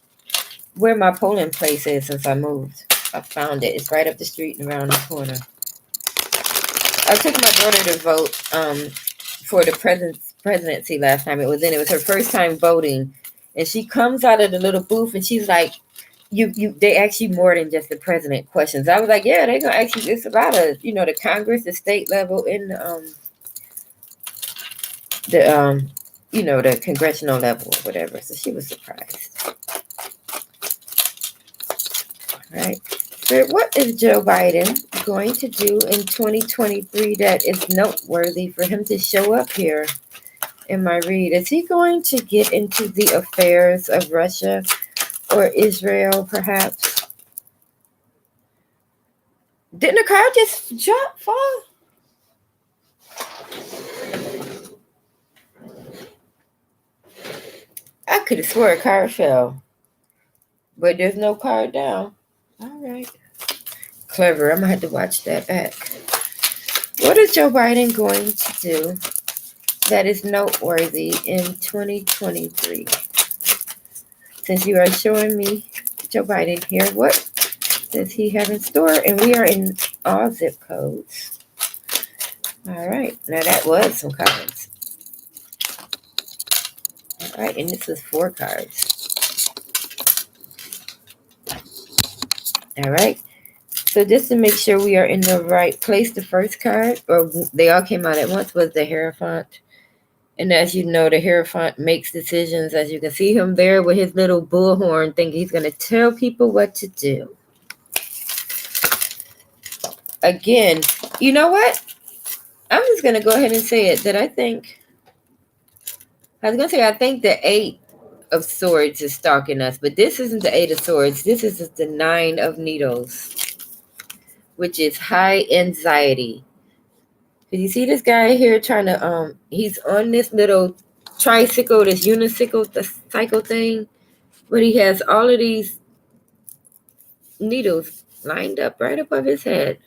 where my polling place is since I moved. I found it. It's right up the street and around the corner. I took my daughter to vote for the presidency last time it was in. It was her first time voting. And she comes out of the little booth and she's like, they ask you more than just the president questions. I was like, yeah, they're gonna ask you this about the Congress, the state level, and the congressional level or whatever. So she was surprised. All right. So what is Joe Biden going to do in 2023 that is noteworthy for him to show up here in my read? Is he going to get into the affairs of Russia or Israel, perhaps? Didn't the card just fall? I could have swore a card fell. But there's no card down. All right. Clever. I'm going to have to watch that back. What is Joe Biden going to do that is noteworthy in 2023? Since you are showing me Joe Biden here, what does he have in store? And we are in all zip codes. All right. Now that was some cards. All right. And this was 4 cards. All right. So just to make sure we are in the right place, the first card, or they all came out at once, was the Hierophant. And as you know, the Hierophant makes decisions. As you can see him there with his little bullhorn, thinking he's going to tell people what to do. Again, you know what? I'm just going to go ahead and say it, that I think the 8 of Swords is stalking us, but this isn't the 8 of Swords. This is the 9 of Needles, which is high anxiety. Did you see this guy here trying to, he's on this little tricycle, this unicycle, the cycle thing, but he has all of these needles lined up right above his head.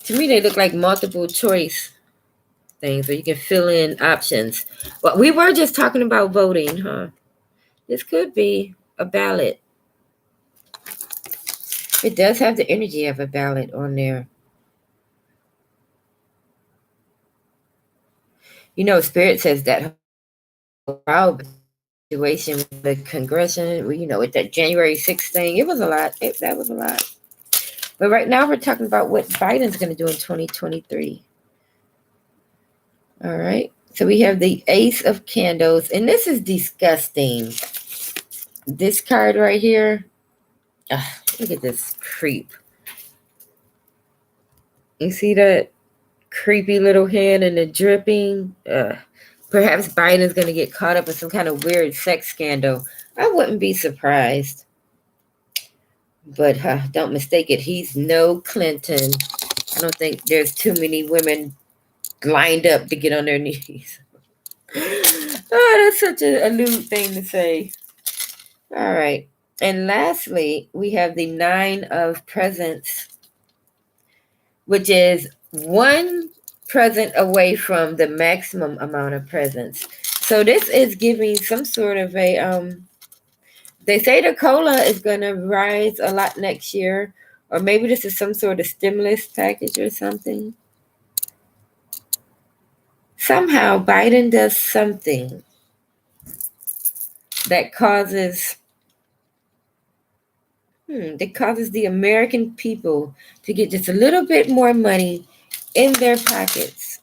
To me, they look like multiple choice things where you can fill in options. But we were just talking about voting, huh? This could be a ballot. It does have the energy of a ballot on there. You know, Spirit says that situation with the Congression, with that January 6th thing, it was a lot. That was a lot. But right now we're talking about what Biden's going to do in 2023. All right. So we have the Ace of Candles, and this is disgusting. This card right here. Look at this creep. You see that creepy little hand and the dripping? Perhaps Biden's going to get caught up in some kind of weird sex scandal. I wouldn't be surprised. But don't mistake it. He's no Clinton. I don't think there's too many women lined up to get on their knees. Oh, that's such a lewd thing to say. All right. And lastly, we have the 9 of Presents, which is 1 present away from the maximum amount of presents. So this is giving some sort of a, they say the cola is going to rise a lot next year, or maybe this is some sort of stimulus package or something. somehow Biden does something that causes the American people to get just a little bit more money in their pockets.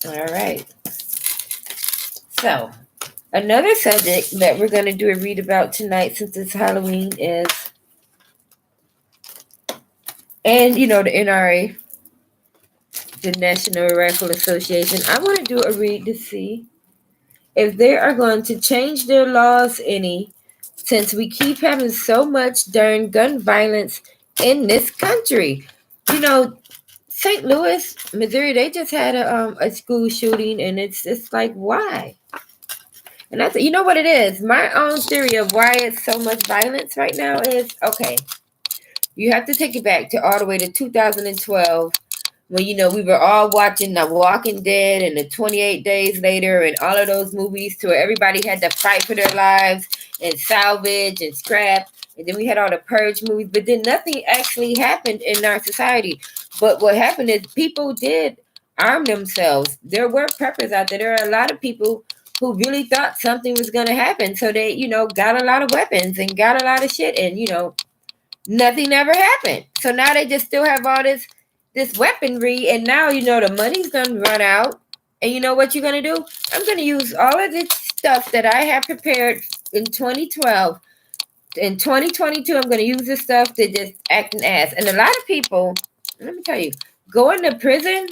All right. So, another subject that we're going to do a read about tonight, since it's Halloween, is, and the NRA, the National Rifle Association, I want to do a read to see if they are going to change their laws any, since we keep having so much darn gun violence in this country. St. Louis, Missouri, they just had a school shooting, and it's just like, why? And I you know what it is? My own theory of why it's so much violence right now is, okay, you have to take it back to all the way to 2012, when we were all watching The Walking Dead and the 28 Days Later and all of those movies, to where everybody had to fight for their lives and salvage and scrap. And then we had all the Purge movies, but then nothing actually happened in our society. But what happened is people did arm themselves. There were preppers out there. There are a lot of people who really thought something was going to happen. So they, got a lot of weapons and got a lot of shit. And, nothing ever happened. So now they just still have all this weaponry. And now, the money's going to run out. And you know what you're going to do? I'm going to use all of this stuff that I have prepared in 2012. In 2022, I'm going to use this stuff to just act an ass. And a lot of people, let me tell you, going to prison,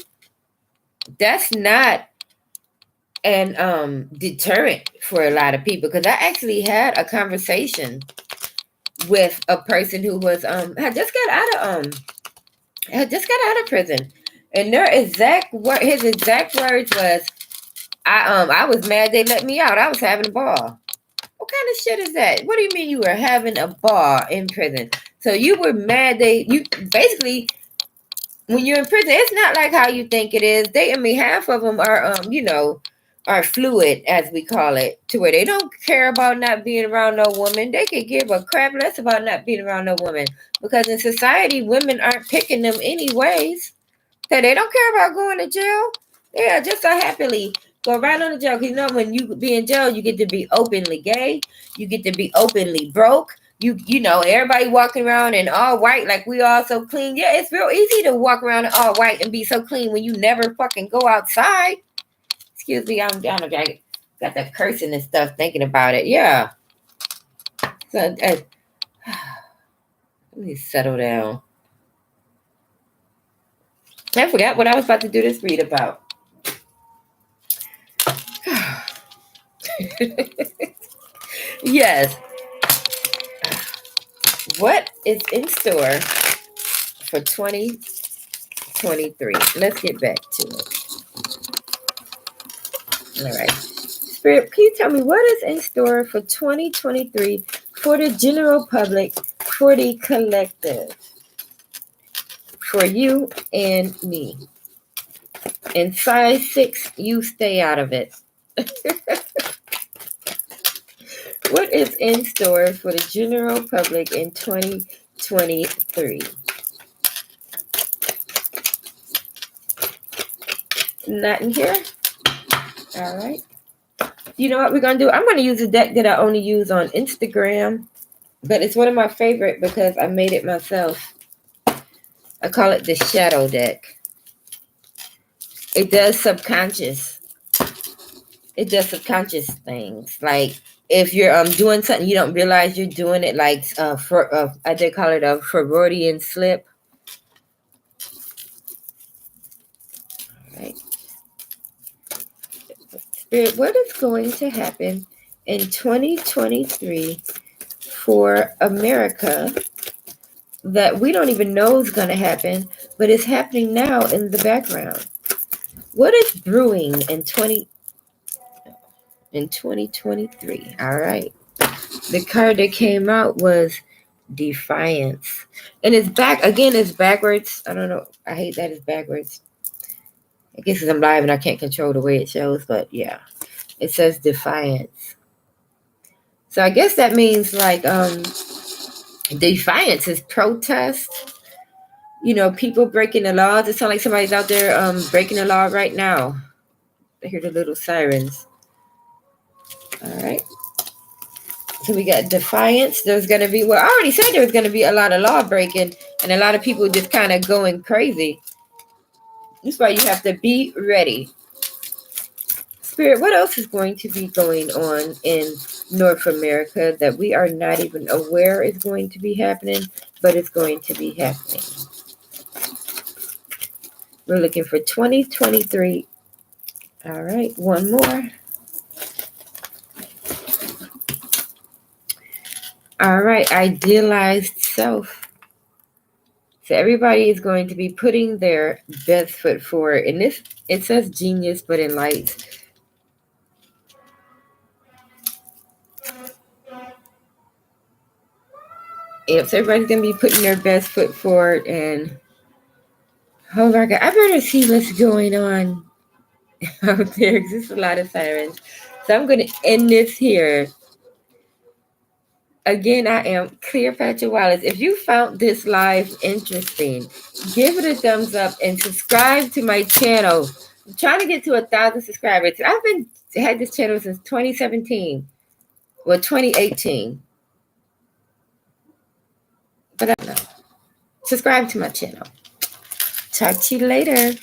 that's not an deterrent for a lot of people. Because I actually had a conversation with a person who was had just got out of prison, and his exact words was, I was mad they let me out. I was having a ball. What kind of shit is that? What do you mean you were having a ball in prison? So you were mad you basically, when you're in prison, it's not like how you think it is. Half of them are fluid, as we call it, to where they don't care about not being around no woman. They could give a crap less about not being around no woman, because in society, women aren't picking them anyways. So they don't care about going to jail. Yeah, just so happily go right on to jail. Because when you be in jail, you get to be openly gay. You get to be openly broke. Everybody walking around in all white like we all so clean. Yeah, it's real easy to walk around in all white and be so clean when you never fucking go outside. Excuse me, I'm down. I got the cursing and stuff thinking about it. Yeah. So let me settle down. I forgot what I was about to do this read about. Yes. What is in store for 2023? Let's get back to it. All right. Spirit, can you tell me what is in store for 2023 for the general public, for the collective, for you and me? And size 6, you stay out of it. What is in store for the general public in 2023? Not in here? All right. You know what we're going to do? I'm going to use a deck that I only use on Instagram, but it's one of my favorite because I made it myself. I call it the shadow deck. It does subconscious. It does subconscious things. Like if you're doing something, you don't realize you're doing it. Like I did call it a Freudian slip. All right. Spirit, what is going to happen in 2023 for America that we don't even know is going to happen, but it's happening now in the background? What is brewing in 2023? All right. The card that came out was Defiance. And it's back. Again, it's backwards. I don't know. I hate that it's backwards. I guess because I'm live and I can't control the way it shows, but yeah. It says Defiance. So I guess that means like defiance is protest. people breaking the laws. It sounds like somebody's out there breaking the law right now. I hear the little sirens. All right. So we got defiance. There's going to be, I already said there was going to be a lot of law breaking and a lot of people just kind of going crazy. That's why you have to be ready. Spirit, what else is going to be going on in North America that we are not even aware is going to be happening, but it's going to be happening? We're looking for 2023. All right, one more. All right, idealized self. So everybody is going to be putting their best foot forward. And this, it says genius, but in lights. Yep, so everybody's going to be putting their best foot forward. And, oh my God, I better see what's going on out there. There's a lot of sirens. So I'm going to end this here. Again, I am Cleopatra Wallace. If you found this live interesting, give it a thumbs up and subscribe to my channel. I'm trying to get to 1,000 subscribers. I've had this channel since 2017. Well, 2018. But I don't know. Subscribe to my channel. Talk to you later.